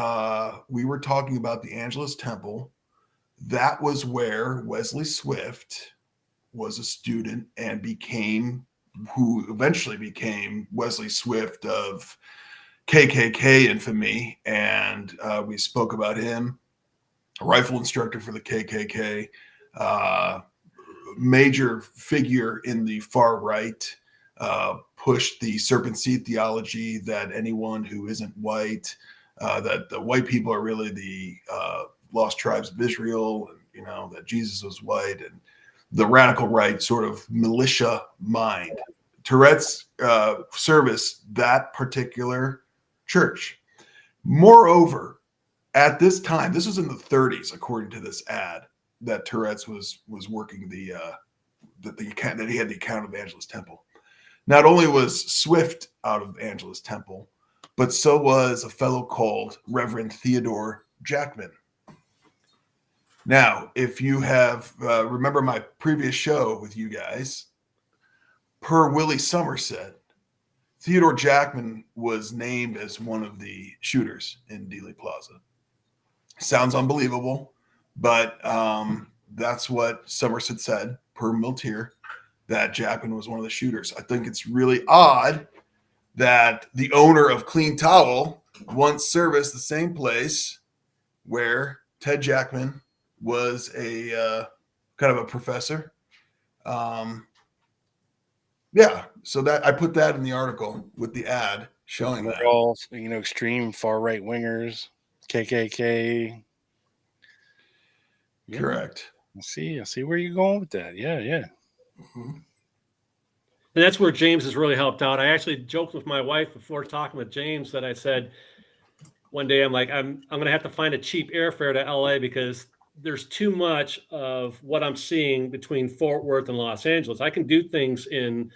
we were talking about the Angelus Temple. That was where Wesley Swift was a student and who eventually became Wesley Swift of KKK infamy. And we spoke about him, a rifle instructor for the KKK, major figure in the far right, pushed the serpent seed theology that anyone who isn't white, that the white people are really the lost tribes of Israel, and that Jesus was white, and the radical right sort of militia mind. Tourette's service that particular church. Moreover, at this time, this was in the 30s, according to this ad, that Tourette's was working that he had the account of Angelus Temple. Not only was Swift out of Angelus Temple, but so was a fellow called Reverend Theodore Jackman. Now, if you have remember my previous show with you guys, per Willie Somerset, Theodore Jackman was named as one of the shooters in Dealey Plaza. Sounds unbelievable, but that's what Somerset said per Miltier, that Jackman was one of the shooters. I think it's really odd that the owner of Clean Towel once serviced the same place where Ted Jackman was a kind of a professor. So that I put that in the article with the ad showing that. They're all, extreme far right wingers, KKK. Yeah. Correct. I see where you're going with that. Yeah. Mm-hmm. And that's where James has really helped out. I actually joked with my wife before talking with James that I said one day, I'm like, I'm going to have to find a cheap airfare to LA because there's too much of what I'm seeing between Fort Worth and Los Angeles. I can do things in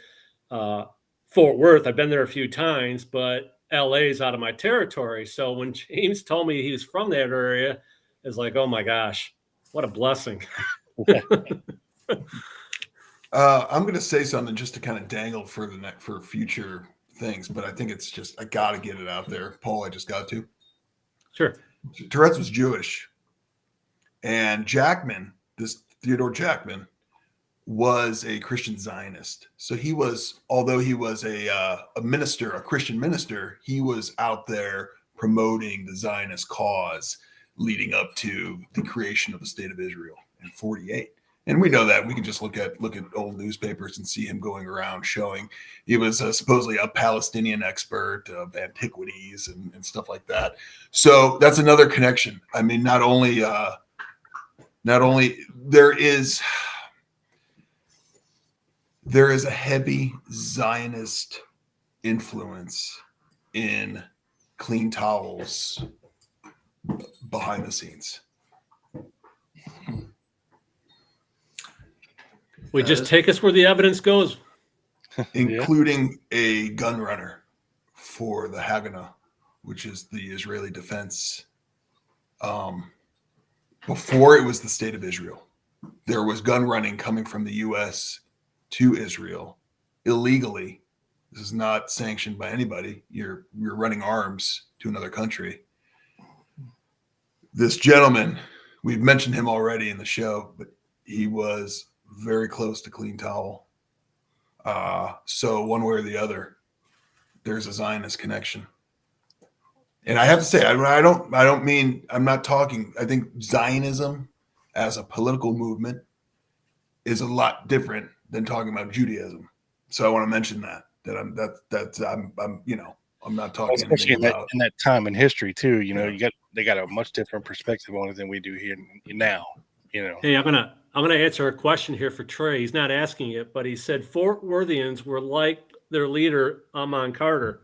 Fort Worth. I've been there a few times, but LA is out of my territory. So when James told me he was from that area, it's like, oh my gosh, what a blessing. I'm going to say something just to kind of dangle for for future things, but I think it's just, I got to get it out there. Paul, I just got to. Sure. Tourette's was Jewish. And Jackman, this Theodore Jackman, was a Christian Zionist. So he was, although he was a minister, a Christian minister, he was out there promoting the Zionist cause leading up to the creation of the state of Israel in 48. And we know that. We can just look at old newspapers and see him going around showing he was supposedly a Palestinian expert of antiquities and stuff like that. So that's another connection. I mean, not only there is a heavy Zionist influence in Clean Towels behind the scenes. We just take us where the evidence goes. Including a gun runner for the Haganah, which is the Israeli defense. Before it was the state of Israel, there was gun running coming from the U.S. to Israel illegally. This is not sanctioned by anybody. You're running arms to another country. This gentleman, we've mentioned him already in the show, but he was very close to Clean Towel. So one way or the other, there's a Zionist connection. And I have to say, I don't mean, I'm not talking, I think Zionism as a political movement is a lot different than talking about Judaism. So I want to mention that I'm not talking especially in about that time in history too. You know, they got a much different perspective on it than we do here now. You know. Hey, I'm gonna answer a question here for Trey. He's not asking it, but he said Fort Worthians were like their leader Amon Carter.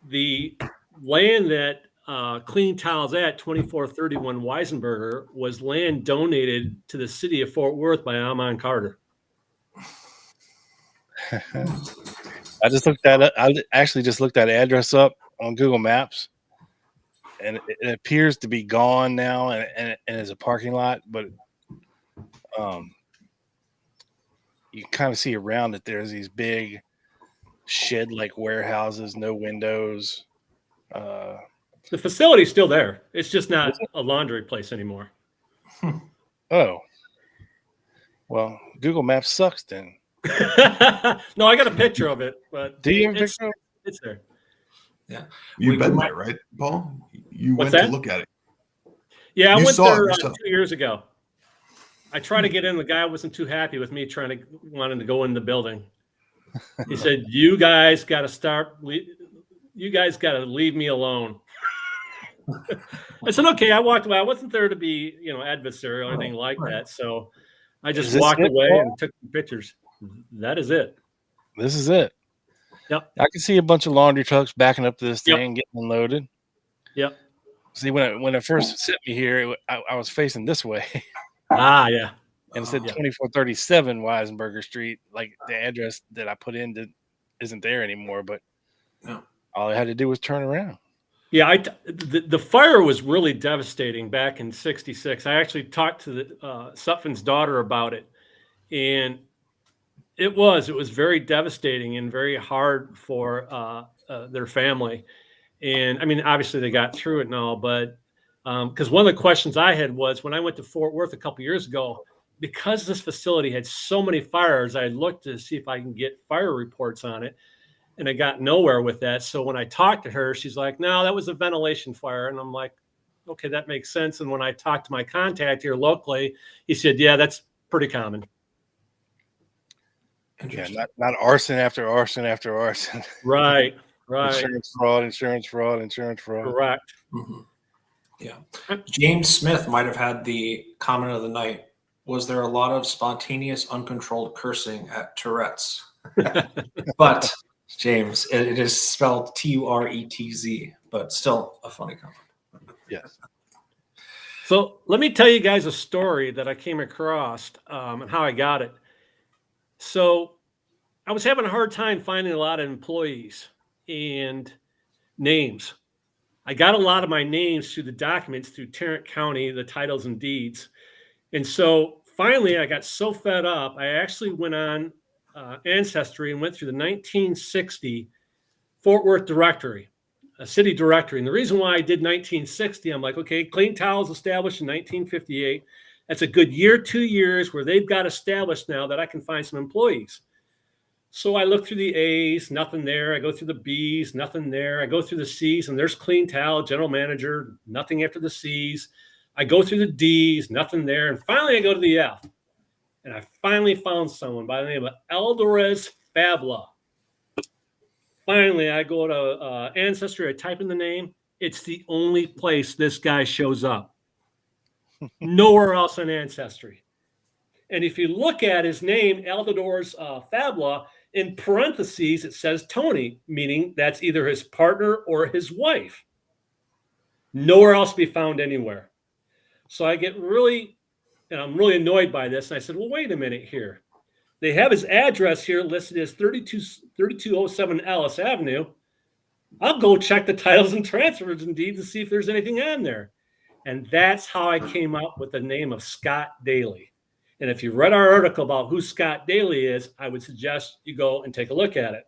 The land that Clean Towels at 2431 Weisenberger was land donated to the city of Fort Worth by Amon Carter. I just looked that up. I actually just looked that address up on Google Maps, and it appears to be gone now and is a parking lot. But you kind of see around it. There's these big shed-like warehouses, no windows. The facility's still there. It's just not a laundry place anymore. Oh, well, Google Maps sucks then. No, I got a picture of it, but do you have a picture? It's there. Yeah, you've been there, right, Paul? You What's went that? to look at it. Yeah, I You went saw it there yourself. 2 years ago. I tried to get in. The guy wasn't too happy with me wanting to go in the building. He said, "You guys got to leave me alone." I said, "Okay." I walked away. I wasn't there to be, adversarial or anything like that. So I just walked away and took some pictures. That is it. This is it. Yep. I can see a bunch of laundry trucks backing up to this thing, getting unloaded. Yep. See, when it first sent me here, I was facing this way. Ah, yeah. And it said 2437 Weisenberger Street. Like the address that I put in isn't there anymore. But all I had to do was turn around. Yeah, the fire was really devastating back in '66. I actually talked to Sutphen's daughter about it, and it was very devastating and very hard for their family. And I mean, obviously they got through it and all, but because one of the questions I had was when I went to Fort Worth a couple years ago, because this facility had so many fires, I looked to see if I can get fire reports on it, and I got nowhere with that. So when I talked to her, she's like, "No, that was a ventilation fire." And I'm like, "Okay, that makes sense." And when I talked to my contact here locally, he said, "Yeah, that's pretty common." Yeah, not arson after arson after arson. Right. Insurance fraud. Correct. Mm-hmm. Yeah. James Smith might have had the comment of the night. Was there a lot of spontaneous, uncontrolled cursing at Tourette's? But, James, it is spelled Turetz, but still a funny comment. Yes. So let me tell you guys a story that I came across and how I got it. So I was having a hard time finding a lot of employees and names. I got a lot of my names through the documents through Tarrant County, the titles and deeds. And so finally I got so fed up, I actually went on Ancestry and went through the 1960 Fort Worth directory, a city directory. And the reason why I did 1960, I'm like, okay, Clean Towels established in 1958. That's a good year, 2 years where they've got established now that I can find some employees. So I look through the A's, nothing there. I go through the B's, nothing there. I go through the C's, and there's clean towel, general manager, nothing after the C's. I go through the D's, nothing there. And finally, I go to the F. And I finally found someone by the name of Eldorez Fabla. Finally, I go to Ancestry. I type in the name. It's the only place this guy shows up. Nowhere else on Ancestry. And if you look at his name, Eldorez Fabla, in parentheses, it says Tony, meaning that's either his partner or his wife. Nowhere else to be found anywhere. So I get really, and I'm really annoyed by this. And I said, well, wait a minute here. They have his address here listed as 3207 Ellis Avenue. I'll go check the titles and transfers and deeds to see if there's anything on there. And that's how I came up with the name of Scott Dealey. And if you read our article about who Scott Dealey is, I would suggest you go and take a look at it.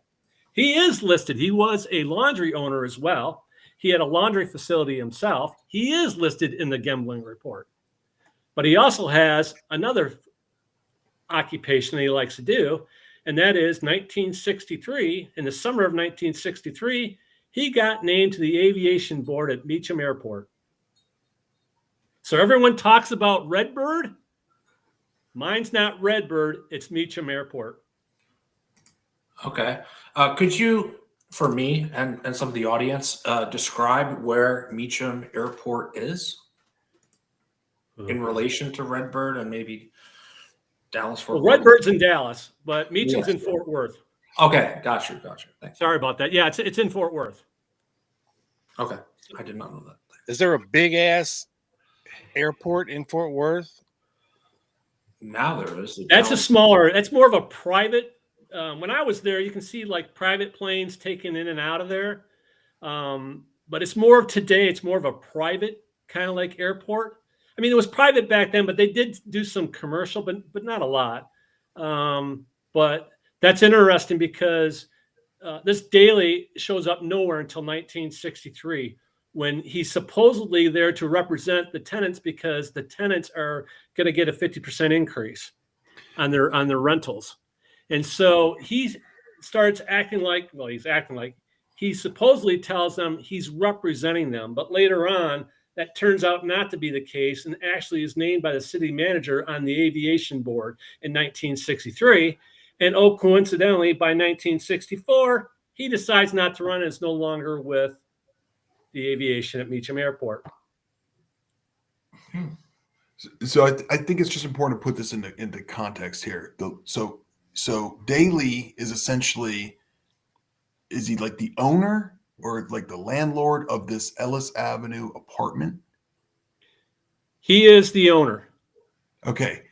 He is listed. He was a laundry owner as well. He had a laundry facility himself. He is listed in the gambling report. But he also has another occupation that he likes to do, and that is 1963. In the summer of 1963, he got named to the aviation board at Meacham Airport. So everyone talks about Redbird. Mine's not Redbird, it's Meacham Airport. Okay. Could you, for me and some of the audience, describe where Meacham Airport is in relation to Redbird and maybe Dallas Fort Worth? Redbird's in Dallas, but Meacham's in Fort Worth. Okay, got you. Thanks. Sorry about that. Yeah, it's in Fort Worth. Okay, I did not know that. Is there a big ass airport in Fort Worth? Now there is. That's a smaller. That's more of a private. When I was there, you can see like private planes taken in and out of there. But it's more of today. It's more of a private kind of like airport. I mean, it was private back then, but they did do some commercial, but not a lot. But that's interesting because this Dealey shows up nowhere until 1963, when he's supposedly there to represent the tenants because the tenants are going to get a 50% increase on their rentals. And so he starts acting like, he supposedly tells them he's representing them, but later on, that turns out not to be the case and actually is named by the city manager on the aviation board in 1963. And coincidentally, by 1964, he decides not to run and is no longer with the aviation at Meacham Airport. So I think it's just important to put this into context here. So Dealey is essentially, is he like the owner or like the landlord of this Ellis Avenue apartment? He is the owner. Okay.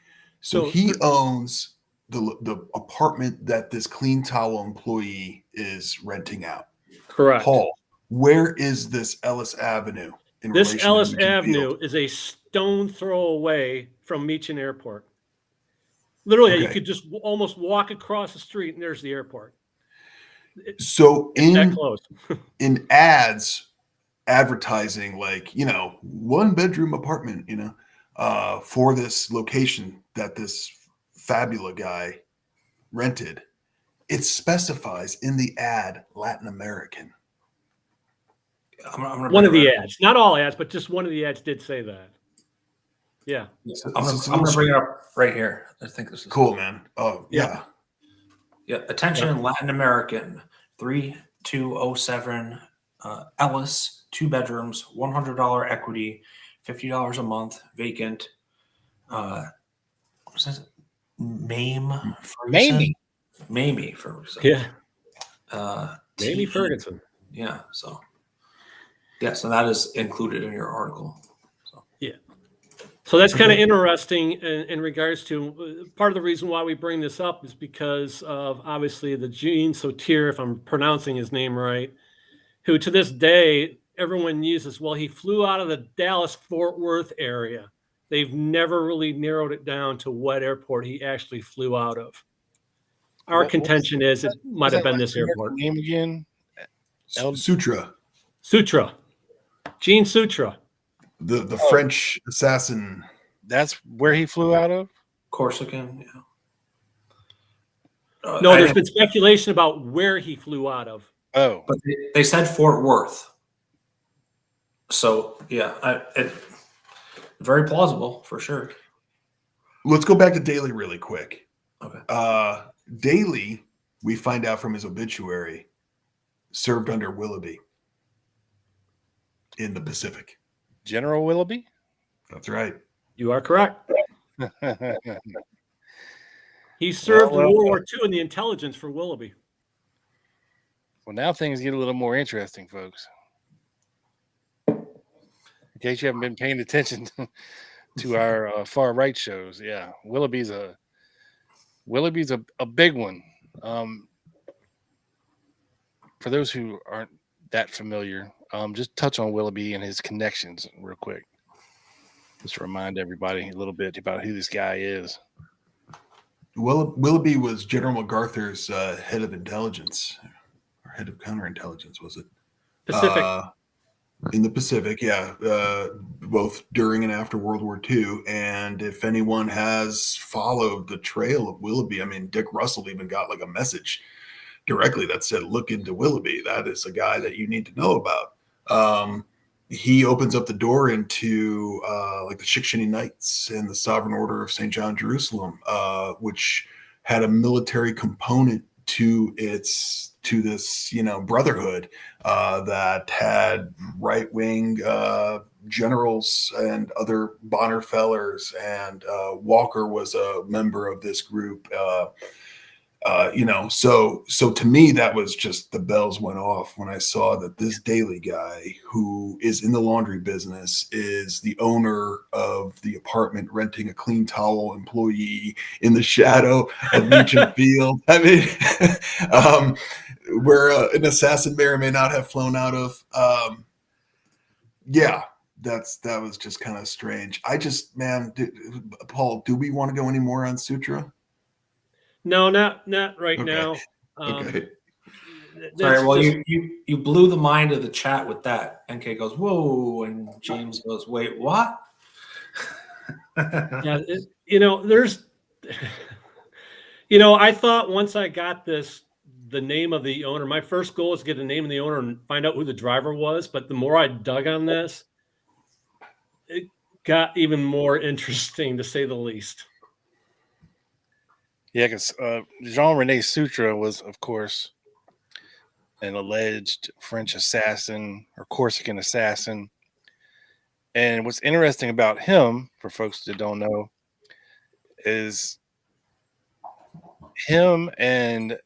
So he owns the apartment that this Clean Towel employee is renting out. Correct. Paul, where is this Ellis Avenue? This Ellis Avenue is a stone throw away from Meacham Airport. Literally, you could just almost walk across the street and there's the airport. So that close. in ads advertising, like, 1 bedroom apartment, for this location that this Fabula guy rented, it specifies in the ad Latin American. One of the ads, not all ads, but just one of the ads did say that. Yeah. I'm going to bring it up right here. I think this is cool, man. Oh, yeah. Yeah. Attention, Latin American, 3207 Ellis, 2 bedrooms, $100 equity, $50 a month, vacant. What's that? Mamie Ferguson. Yeah. Mamie Ferguson. Yeah. So that is included in your article. So that's kind of interesting in regards to part of the reason why we bring this up is because of obviously the Gene Sotir, if I'm pronouncing his name right, who to this day everyone uses. Well, he flew out of the Dallas-Fort Worth area. They've never really narrowed it down to what airport he actually flew out of. Our contention is it might have been this airport. Name again? Sutra. Gene Sutra. The French assassin. That's where he flew out of? Corsican, yeah. No, there's been speculation about where he flew out of. Oh, but they said Fort Worth. So yeah, very plausible for sure. Let's go back to Dealey really quick. Okay. Dealey, we find out from his obituary, served under Willoughby in the Pacific. General Willoughby? That's right. You are correct. He served in World War II in the intelligence for Willoughby. Well, now things get a little more interesting, folks. In case you haven't been paying attention to our far right shows, yeah, Willoughby's a big one. For those who aren't that familiar, just touch on Willoughby and his connections real quick. Just to remind everybody a little bit about who this guy is. Willoughby was General MacArthur's head of intelligence, or head of counterintelligence, was it? Pacific. In the Pacific, yeah, both during and after World War II. And if anyone has followed the trail of Willoughby, I mean, Dick Russell even got like a message directly that said, look into Willoughby. That is a guy that you need to know about. He opens up the door into like the Chickasha Knights and the Sovereign Order of St. John Jerusalem, which had a military component to this, brotherhood that had right-wing generals and other Bonnerfellers, and Walker was a member of this group. So to me, that was just, the bells went off when I saw that this Dealey guy, who is in the laundry business, is the owner of the apartment renting a clean towel employee in the shadow of Meacham Field. I mean, where an assassin may or may not have flown out of. That was just kind of strange. Paul, do we want to go any more on Sutra? No, not right Okay. now. Okay. Sorry, well, you blew the mind of the chat with that. NK goes, whoa, and James goes, wait, what? Yeah, I thought once I got the name of the owner, my first goal is to get the name of the owner and find out who the driver was. But the more I dug on this, it got even more interesting, to say the least. Yeah, because Jean-René Sutra was, of course, an alleged French assassin or Corsican assassin. And what's interesting about him, for folks that don't know, is him and,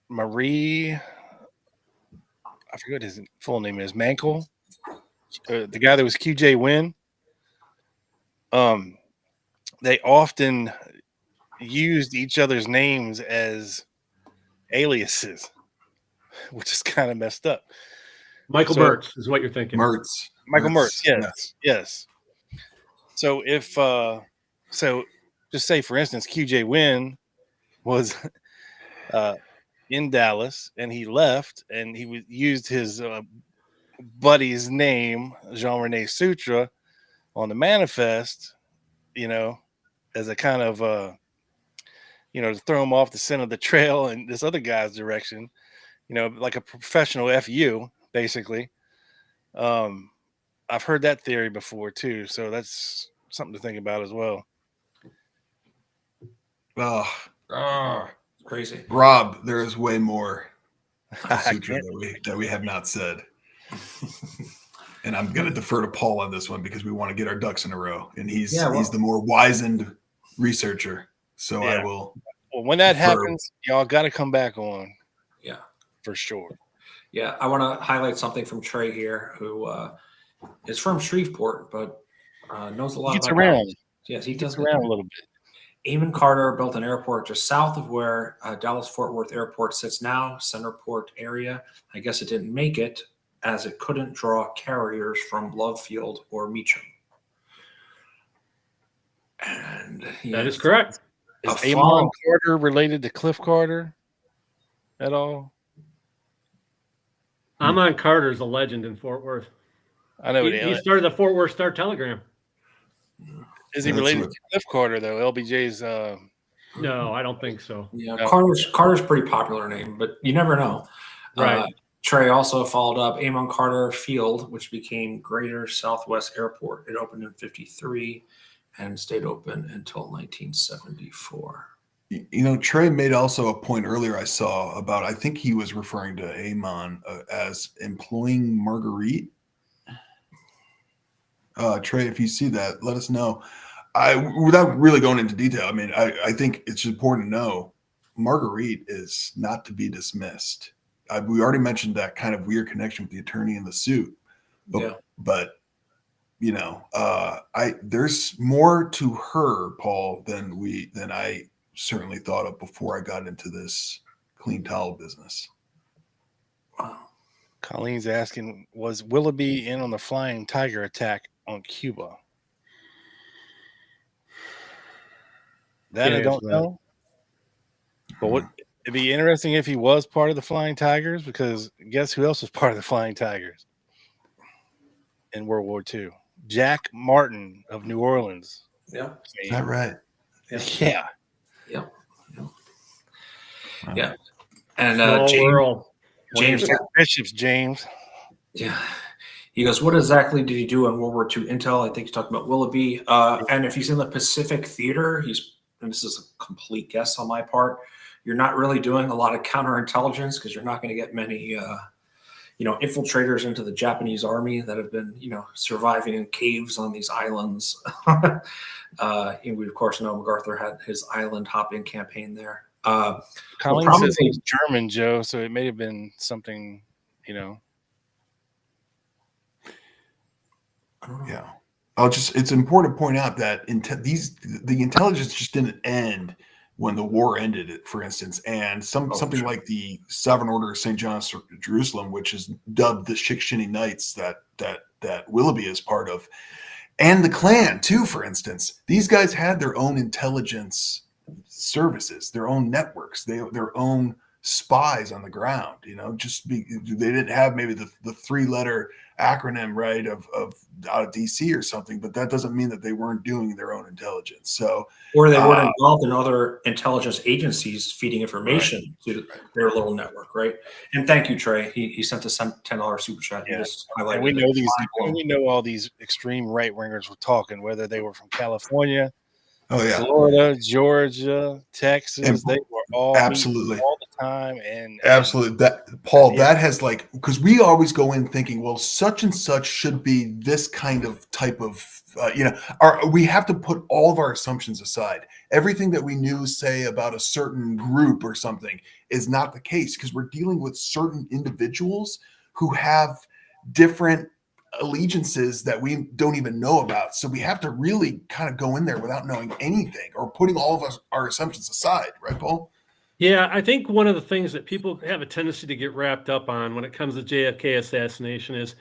Marie, I forget what his full name is, Mankel, the guy that was QJ Win. They often used each other's names as aliases, which is kind of messed up. Michael Mertz is what you're thinking. Michael Mertz, yes. So if just say, for instance, QJ Win was in Dallas and he left and he used his buddy's name, Jean-René Sutra, on the manifest, as a kind of, to throw him off the scent of the trail in this other guy's direction, like a professional FU, basically. I've heard that theory before too, so that's something to think about as well. Crazy. Rob, there is way more Sutra that we have not said. And I'm going to defer to Paul on this one because we want to get our ducks in a row. And he's the more wizened researcher. So I will. Well, when that happens, y'all got to come back on. Yeah. For sure. Yeah. I want to highlight something from Trey here, who is from Shreveport, but knows a lot about around. That. Yes, he does around a little bit. Eamon Carter built an airport just south of where Dallas-Fort Worth Airport sits now, Centerport area. I guess it didn't make it, as it couldn't draw carriers from Love Field or Meacham. And that is correct. Is Eamon Carter related to Cliff Carter at all? Amon Carter's a legend in Fort Worth. I know he started the Fort Worth Star Telegram. Is he related to Cliff Carter though? LBJ's. No, I don't think so. Yeah, No. Carter's pretty popular name, but you never know. Right. Trey also followed up Amon Carter Field, which became Greater Southwest Airport. It opened in 53 and stayed open until 1974. You know, Trey made also a point earlier I saw about, I think he was referring to Amon as employing Marguerite. Trey, if you see that, let us know. Without really going into detail, I mean, I think it's important to know Marguerite is not to be dismissed. We already mentioned that kind of weird connection with the attorney in the suit, but you know, there's more to her, Paul, than I certainly thought of before I got into this clean towel business. Colleen's asking, was Willoughby in on the Flying Tiger attack on Cuba? That I don't know. But it'd be interesting if he was part of the Flying Tigers, because guess who else was part of the Flying Tigers in World War II? Jack Martin of New Orleans. Yeah. Is that right? Yeah. Yep. Wow. Yeah. And James Bishop's James. Yeah. He goes, what exactly did he do in World War II intel? I think he's talking about Willoughby. And if he's in the Pacific Theater, and this is a complete guess on my part, you're not really doing a lot of counterintelligence, because you're not going to get many, infiltrators into the Japanese army that have been, surviving in caves on these islands. And we, of course, know MacArthur had his island hopping campaign there. Colleen says he's German, Joe, so it may have been something, Yeah. It's important to point out that the intelligence just didn't end when the war ended, for instance, and something like the Sovereign Order of St. John's Jerusalem, which is dubbed the Chickshinny Knights that Willoughby is part of, and the Klan too, for instance. These guys had their own intelligence services, their own networks, their own spies on the ground. They didn't have maybe the 3-letter acronym, right, of out of DC or something, but that doesn't mean that they weren't doing their own intelligence. So, or they weren't involved in other intelligence agencies feeding information to their little network, right? And thank you, Trey. He sent us a $10 super chat. Yeah. And we know we know all these extreme right wingers were talking, whether they were from California, Florida, Georgia, Texas. And they were all absolutely all the time, and absolutely that Paul. That has because we always go in thinking, well, such and such should be this kind of type of we have to put all of our assumptions aside. Everything that we knew, say, about a certain group or something is not the case, because we're dealing with certain individuals who have different allegiances that we don't even know about. So we have to really kind of go in there without knowing anything, or putting all of our assumptions aside, right, Paul? Yeah, I think one of the things that people have a tendency to get wrapped up on when it comes to JFK assassination is,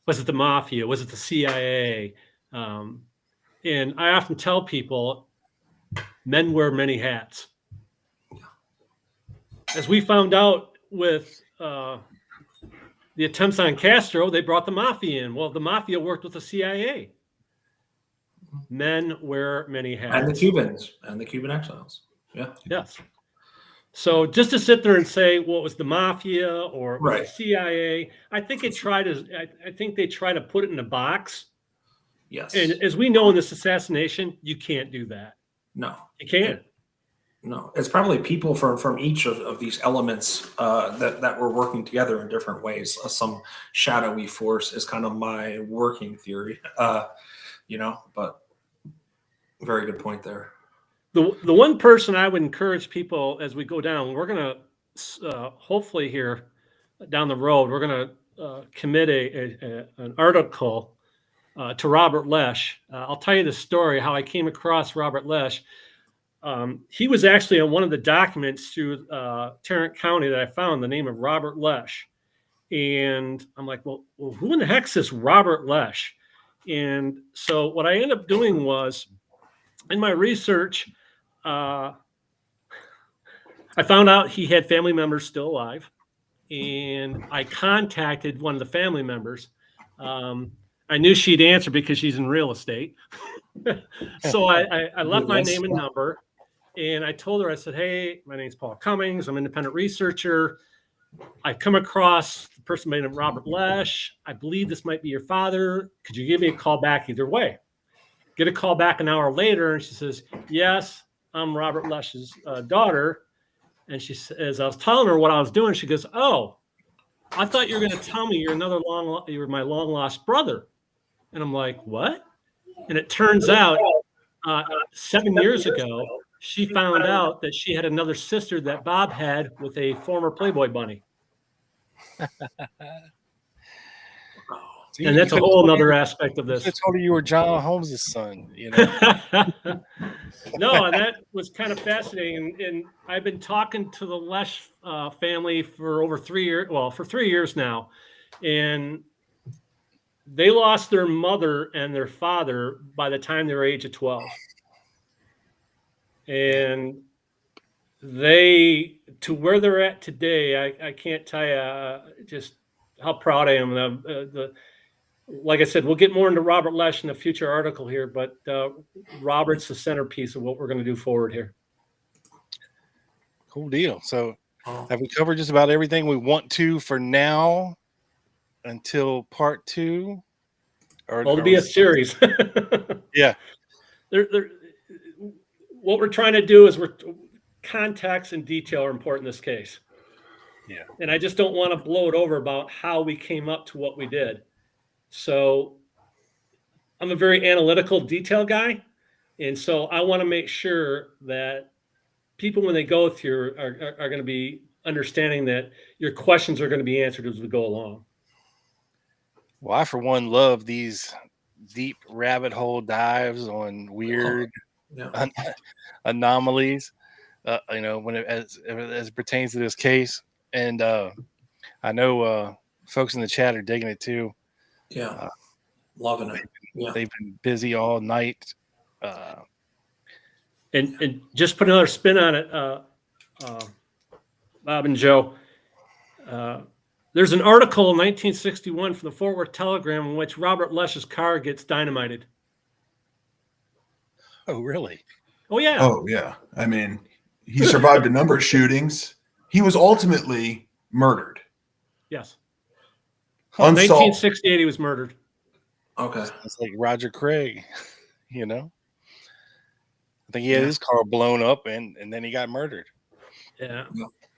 was it the mafia? Was it the CIA? And I often tell people, men wear many hats. As we found out with the attempts on Castro, they brought the mafia in. Well, the mafia worked with the CIA. Men wear many hats. And the Cubans and the Cuban exiles. Yeah. Yes. So just to sit there and say, well, it was the mafia or the CIA, I think they try to put it in a box. Yes. And as we know in this assassination, you can't do that. No. You can't. No, it's probably people from each of these elements that were working together in different ways. Some shadowy force is kind of my working theory, but very good point there. The one person I would encourage people as we go down, we're going to hopefully here down the road, we're going to commit an article to Robert Lesh. I'll tell you the story, how I came across Robert Lesh. He was actually on one of the documents through Tarrant County that I found, the name of Robert Lesh. And I'm like, well, who in the heck's this Robert Lesh? And so what I ended up doing was, in my research, I found out he had family members still alive. And I contacted one of the family members. I knew she'd answer because she's in real estate. So I left my name and number, and I told her, I said, hey, my name's Paul Cummings. I'm an independent researcher. I come across the person by the name of Robert Lesh. I believe this might be your father. Could you give me a call back either way? Get a call back an hour later, and she says, yes, I'm Robert Lesh's daughter. And she says, I was telling her what I was doing. She goes, oh, I thought you were going to tell me you were my long lost brother. And I'm like, what? And it turns out 7 years ago, she found out that she had another sister that Bob had with a former Playboy bunny. And that's a whole nother aspect of this. I told her you were John Holmes' son, you know. No, and that was kind of fascinating. And I've been talking to the Lesh family for over 3 years. Well, for 3 years now. And they lost their mother and their father by the time they were age of 12. And they, to where they're at today, I can't tell you just how proud I am. Like I said, we'll get more into Robert Lesh in a future article here, but Robert's the centerpiece of what we're going to do forward here. Cool deal. So have we covered just about everything we want to for now until part 2? Or it'll be a series. Yeah. What we're trying to do is context and detail are important in this case. Yeah. And I just don't want to blow it over about how we came up to what we did. So I'm a very analytical detail guy. And so I want to make sure that people, when they go through, are going to be understanding that your questions are going to be answered as we go along. Well, I, for one, love these deep rabbit hole dives on weird anomalies, you know, when as it pertains to this case. And I know folks in the chat are digging it too. Yeah, loving it. They've been busy all night. And just put another spin on it, Bob and Joe. There's an article in 1961 from the Fort Worth Telegram in which Robert Lesh's car gets dynamited. Oh, really? Oh, yeah. Oh, yeah. I mean, he survived a number of shootings. He was ultimately murdered. Yes. Unsolved. 1968, he was murdered. Okay. It's like Roger Craig, you know? I think he had his car blown up and then he got murdered. Yeah.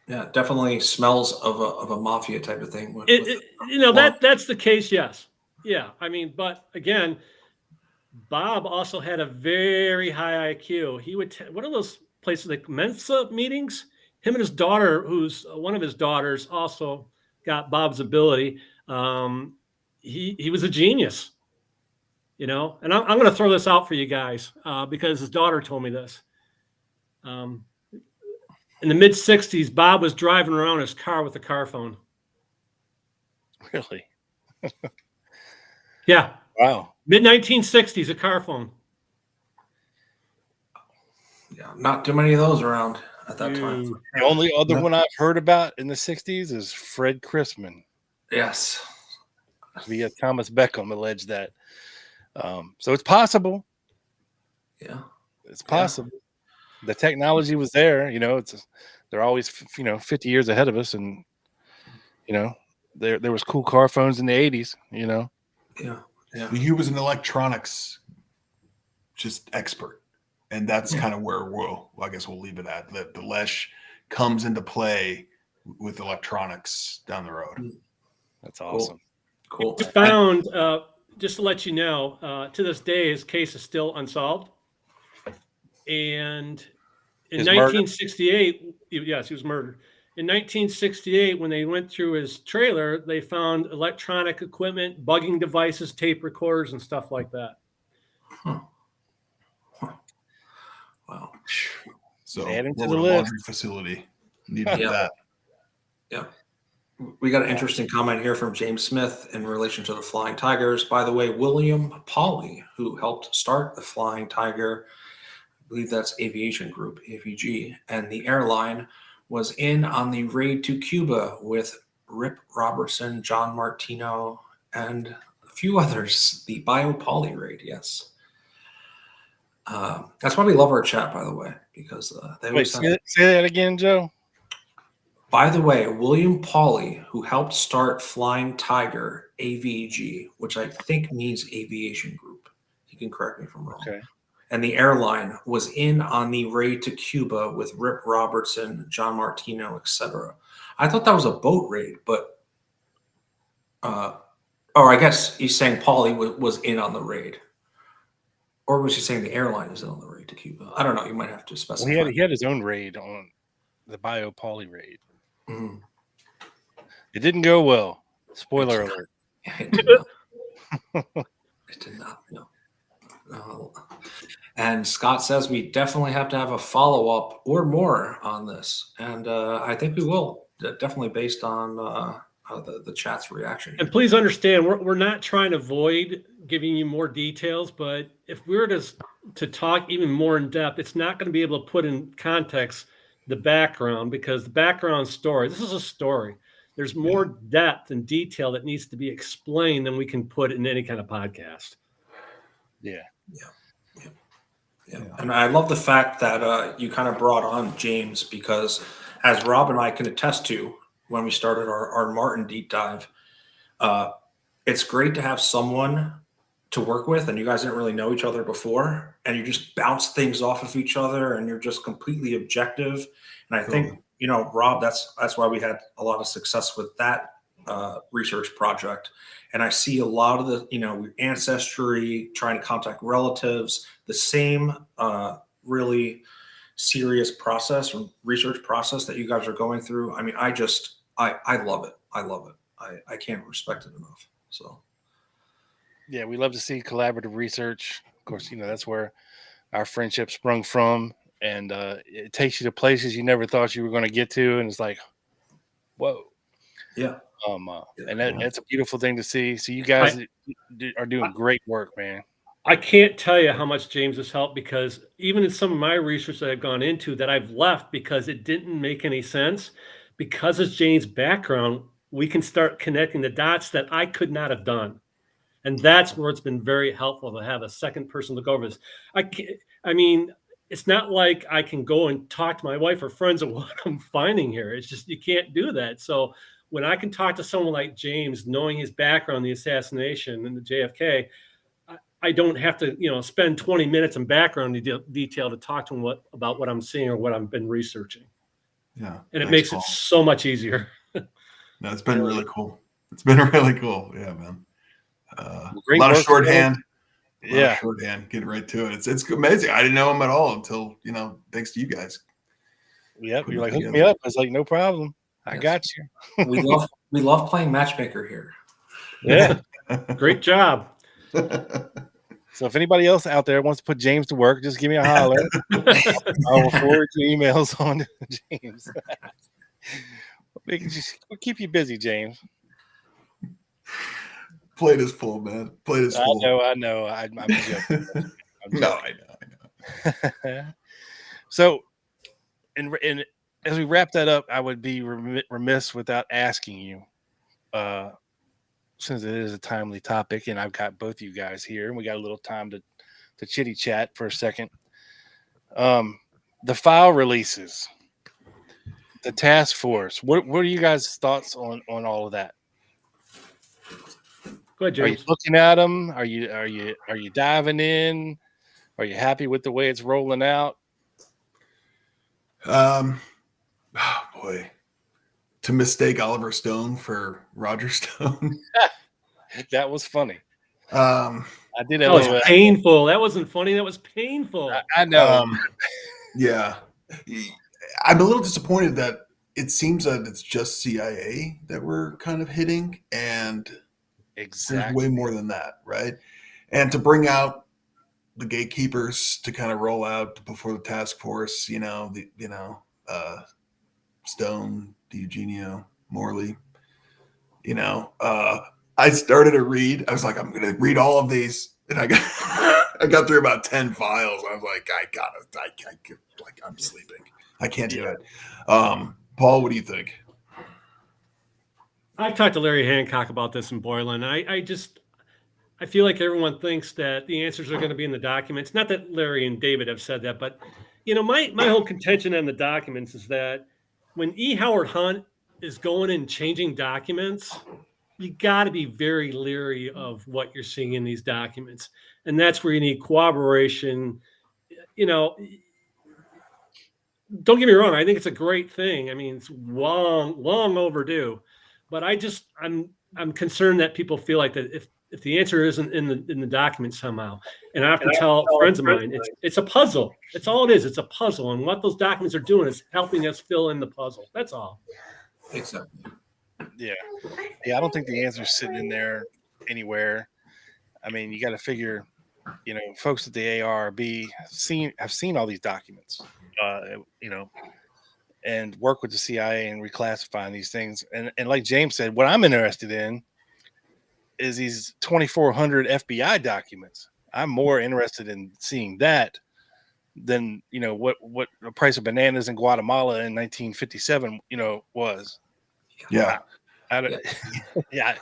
Yeah, definitely smells of a mafia type of thing. That's the case, yes. Yeah, I mean, but again, Bob also had a very high IQ. He would, what are those places like Mensa meetings? Him and his daughter, who's one of his daughters, also got Bob's ability. He was a genius, you know. And I'm going to throw this out for you guys because his daughter told me this. In the mid 60s, Bob was driving around his car with a car phone. Really? Yeah. Wow. Mid 1960s, a car phone. Yeah, not too many of those around at that time. The only other one I've heard about in the 60s is Fred Chrisman. Yes. Via Thomas Beckham alleged that. So it's possible. Yeah. It's possible. Yeah. The technology was there, you know, they're always, 50 years ahead of us. And, there was cool car phones in the 80s, Yeah. Yeah. He was an electronics just expert. And that's kind of where I guess we'll leave it at. That the Lesh comes into play with electronics down the road. That's awesome. Cool. He found, just to let you know, to this day, his case is still unsolved. And in 1968, yes, he was murdered. In 1968, when they went through his trailer, they found electronic equipment, bugging devices, tape recorders, and stuff like that. Huh. Wow. So adding to the the list. laundry facility needed that. Yeah. We got an interesting comment here from James Smith in relation to the Flying Tigers. By the way, William Pauley, who helped start the Flying Tiger, I believe that's Aviation Group, AVG, and the airline, was in on the raid to Cuba with Rip Robertson, John Martino, and a few others. The Bio Poly raid, yes. That's why we love our chat, by the way, because they Wait, always say that again, Joe. By the way, William Pauly, who helped start Flying Tiger AVG, which I think means aviation group. He can correct me if I'm wrong. Okay. And the airline was in on the raid to Cuba with Rip Robertson, John Martino, etc. I thought that was a boat raid, but I guess he's saying Pauly was in on the raid. Or was he saying the airline is in on the raid to Cuba? I don't know. You might have to specify. Well, he had his own raid on the Bio Pauly raid. Mm-hmm. It didn't go well. Spoiler alert. It did not. It did not. No. And Scott says we definitely have to have a follow-up or more on this. And I think we will, definitely based on the chat's reaction. And please understand, we're not trying to avoid giving you more details, but if we were to talk even more in depth, it's not going to be able to put in context the background, because the background story, this is a story. There's more depth and detail that needs to be explained than we can put in any kind of podcast. Yeah. And I love the fact that you kind of brought on James, because as Rob and I can attest to when we started our Martin deep dive, it's great to have someone to work with, and you guys didn't really know each other before, and you just bounce things off of each other, and you're just completely objective. And I think, Rob, that's why we had a lot of success with that research project. And I see a lot of the, ancestry, trying to contact relatives, the same really serious process or research process that you guys are going through. I mean, I love it. I love it. I can't respect it enough. So. Yeah, we love to see collaborative research. Of course, that's where our friendship sprung from. And it takes you to places you never thought you were going to get to. And it's like, whoa. Yeah. And that's a beautiful thing to see. So you guys are doing great work, man. I can't tell you how much James has helped, because even in some of my research that I've gone into that I've left because it didn't make any sense, because of James' background, we can start connecting the dots that I could not have done. And that's where it's been very helpful to have a second person look over this. I mean, it's not like I can go and talk to my wife or friends of what I'm finding here. It's just, you can't do that. So when I can talk to someone like James, knowing his background, the assassination and the JFK, I don't have to, spend 20 minutes in background detail to talk to him about what I'm seeing or what I've been researching. Yeah. And it makes it so much easier. No, it's been really cool. It's been really cool. Yeah, man. A Great lot of work, shorthand. Yeah. Shorthand. Getting right to it. It's amazing. I didn't know him at all until, thanks to you guys. Yep. You're like, hook me up. I was like, no problem. I got you. We love playing matchmaker here. Yeah. Great job. So if anybody else out there wants to put James to work, just give me a holler. I will forward your emails on to James. We'll keep you busy, James. Plate is full, man. Plate is full. I know. I'm joking. No, I know. So, and as we wrap that up, I would be remiss without asking you, since it is a timely topic, and I've got both you guys here, and we got a little time to chitty chat for a second. The file releases, the task force. What are you guys' thoughts on all of that? Go ahead, James. Are you looking at them? Are you diving in? Are you happy with the way it's rolling out? Oh boy, to mistake Oliver Stone for Roger Stone. That was funny. I did. That was painful. That wasn't funny. That was painful. I know. Yeah, I'm a little disappointed that it seems that it's just CIA that we're kind of hitting, and there's way more than that, right? And to bring out the gatekeepers to kind of roll out before the task force, Stone, DiEugenio, Morley, I started to read. I was like, I'm going to read all of these, and I got through about 10 files. I was like, I'm sleeping. I can't do it. Paul, what do you think? I talked to Larry Hancock about this in Boylan. I I feel like everyone thinks that the answers are going to be in the documents. Not that Larry and David have said that, but my whole contention on the documents is that when E. Howard Hunt is going and changing documents, you got to be very leery of what you're seeing in these documents, and that's where you need corroboration. Don't get me wrong. I think it's a great thing. I mean, it's long overdue, but I'm concerned that people feel like that if the answer isn't in the document somehow, and I have to tell friends of mine, it's a puzzle. It's all it is. It's a puzzle, and what those documents are doing is helping us fill in the puzzle. That's all. Exactly. Yeah. I don't think the answer's sitting in there anywhere. I mean, you got to figure, folks at the ARB have seen all these documents, and work with the CIA and reclassifying these things. And like James said, what I'm interested in is these 2,400 FBI documents. I'm more interested in seeing that than, what the price of bananas in Guatemala in 1957, was. Yeah. Yeah.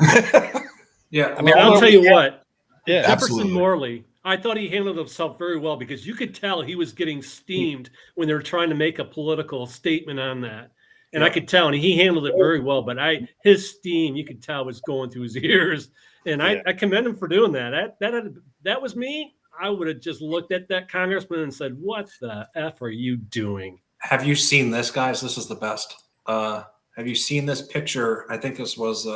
Yeah. I mean, I'll tell you what. Yeah, Jefferson absolutely. Morley, I thought he handled himself very well because you could tell he was getting steamed when they were trying to make a political statement on that. And I could tell, and he handled it very well. But his steam, you could tell, was going through his ears. And I commend him for doing that. That was me. I would have just looked at that congressman and said, "What the F are you doing?" Have you seen this, guys? This is the best. Have you seen this picture? I think this was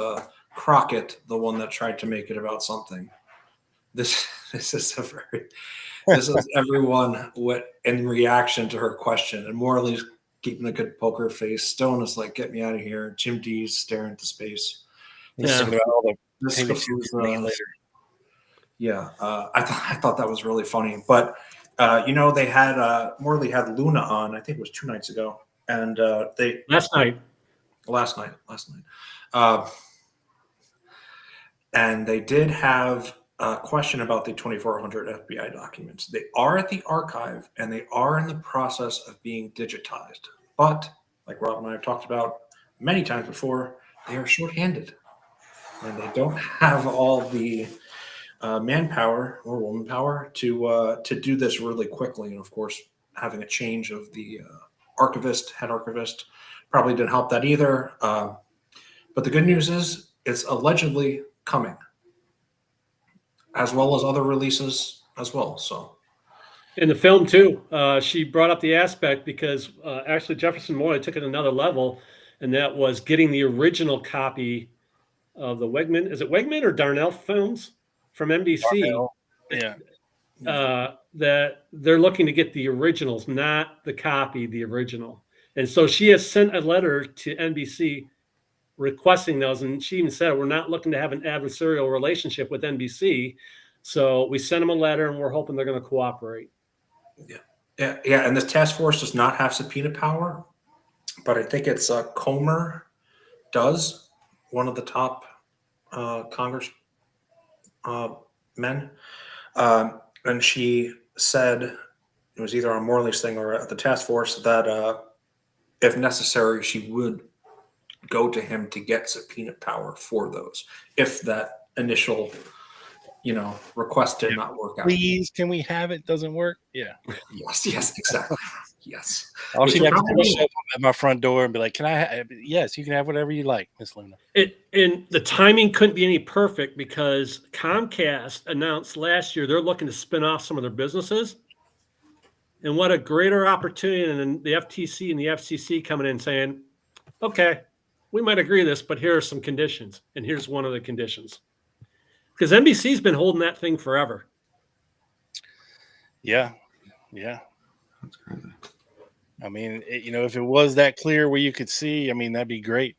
Crockett, the one that tried to make it about something. This is everyone in reaction to her question, and Morley's keeping a good poker face. Stone is like, "Get me out of here." Jim D's staring into space. Yeah, I thought that was really funny. But they had Morley had Luna on. I think it was 2 nights ago, and last night. And they did have a question about the 2,400 FBI documents. They are at the archive, and they are in the process of being digitized. But, like Rob and I have talked about many times before, they are shorthanded. And they don't have all the manpower or womanpower to do this really quickly. And, of course, having a change of the head archivist, probably didn't help that either. But the good news is it's allegedly coming, as well as other releases as well. So, in the film too, she brought up the aspect because actually Jefferson Morley took it another level, and that was getting the original copy of the Wegman. Is it Wegman or Darnell films from NBC? Darnell. Yeah. That they're looking to get the originals, not the copy, the original. And so she has sent a letter to NBC requesting those, and she even said, "We're not looking to have an adversarial relationship with NBC." So we sent them a letter, and we're hoping they're going to cooperate. Yeah. And this task force does not have subpoena power, but I think it's Comer does, one of the top Congress men, and she said it was either on Morley's thing or at the task force that if necessary, she would go to him to get subpoena power for those if that initial request did not work out. Please, can we have it? Doesn't work? Yeah. Yes, exactly. Yes. I'll show up at my front door and be like, "Can I yes, you can have whatever you like, Miss Luna." And the timing couldn't be any perfect because Comcast announced last year they're looking to spin off some of their businesses. And what a greater opportunity than the FTC and the FCC coming in saying, "Okay, we might agree to this, but here are some conditions." And here's one of the conditions. Because NBC's been holding that thing forever. Yeah. That's crazy. I mean, if it was that clear where you could see, I mean, that'd be great.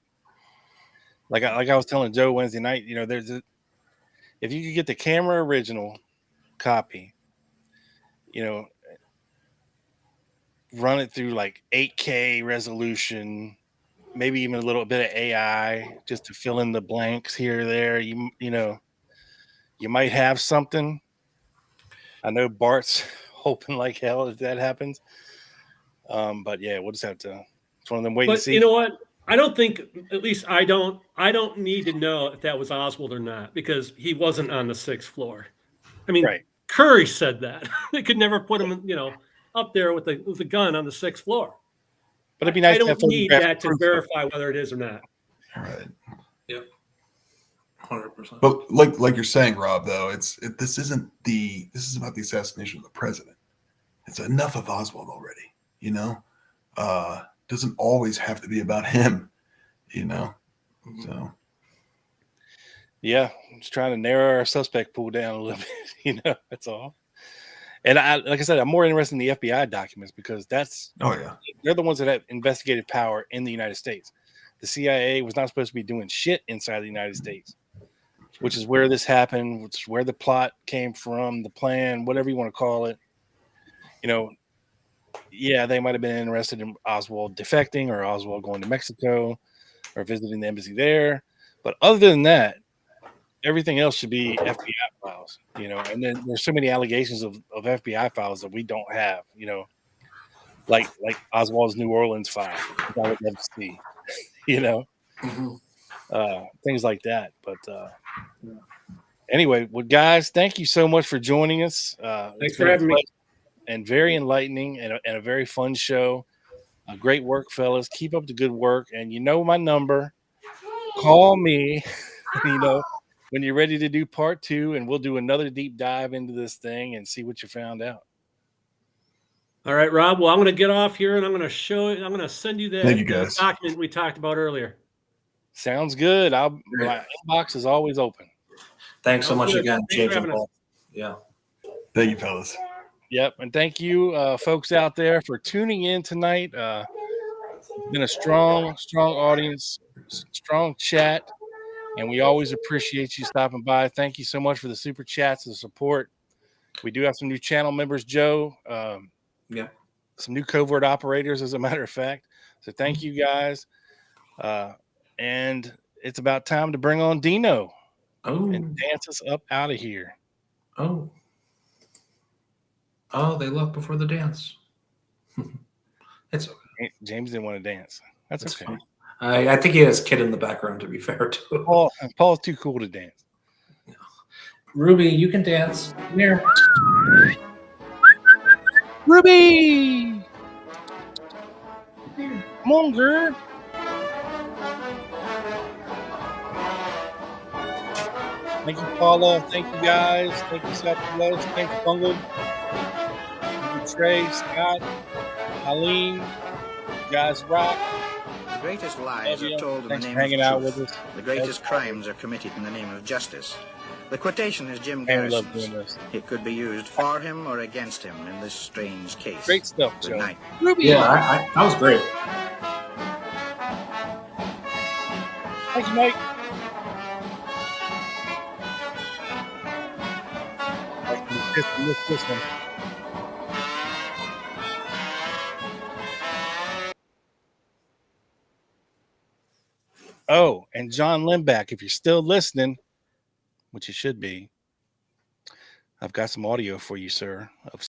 Like I was telling Joe Wednesday night, if you could get the camera original copy, run it through like 8K resolution, maybe even a little bit of AI just to fill in the blanks here or there. You might have something. I know Bart's hoping like hell if that happens. But yeah, we'll just have to. It's one of them wait and see. You know what? I don't think, at least I don't need to know if that was Oswald or not, because he wasn't on the 6th floor. I mean, Right. Curry said that. They could never put him, up there with a gun on the 6th floor. But it'd be nice I to have don't need photographic that to proof of it. verify whether it is or not. Right. Yep. 100%. But like you're saying, Rob, though, this is about the assassination of the president. It's enough of Oswald already, doesn't always have to be about him, So Yeah, just trying to narrow our suspect pool down a little bit, that's all. And like I said, I'm more interested in the FBI documents because they're the ones that have investigative power in the United States. The CIA was not supposed to be doing shit inside the United States, which is where this happened, which is where the plot came from, the plan, whatever you want to call it. Yeah, they might have been interested in Oswald defecting or Oswald going to Mexico or visiting the embassy there. But other than that, everything else should be FBI files, and then there's so many allegations of FBI files that we don't have, like Oswald's New Orleans file. I would love to see, things like that. But anyway, well, guys, thank you so much for joining us. Thanks for having me. And very enlightening and a very fun show. Great work, fellas. Keep up the good work. And my number. Call me, when you're ready to do part 2, and we'll do another deep dive into this thing and see what you found out. All right, Rob. Well, I'm going to get off here and I'm going to send you Thank you, that guys. document we talked about earlier. Sounds good. My inbox is always open. Thanks so much good. again, Thanks for James and having us. Paul. Yeah. Thank you, fellas. Yep. And thank you, folks out there, for tuning in tonight. It's been a strong audience, strong chat, and we always appreciate you stopping by. Thank you so much for the super chats and the support. We do have some new channel members, Joe. Yeah. Some new covert operators, as a matter of fact. So thank you, guys. And it's about time to bring on Dino and dance us up out of here. Oh, they left before the dance. It's okay. James didn't want to dance. That's okay. Fine. I think he has Kid in the background, to be fair, too. Paul's too cool to dance. Ruby, you can dance. Come here. Ruby! Come on, girl. Thank you, Paula. Thank you, guys. Thank you, Southwest. Thank you, Bungle. Thank you, Trey, Scott, Eileen. You guys rock. The greatest lies are told in the name of truth. The greatest crimes are committed in the name of justice. The quotation is Jim Garrison's. It could be used for him or against him in this strange case. Great stuff, Good Joe. night. Ruby. Yeah, that was great. Thank you, Mike. This one. Oh, and John Limback, if you're still listening, which you should be, I've got some audio for you, sir, of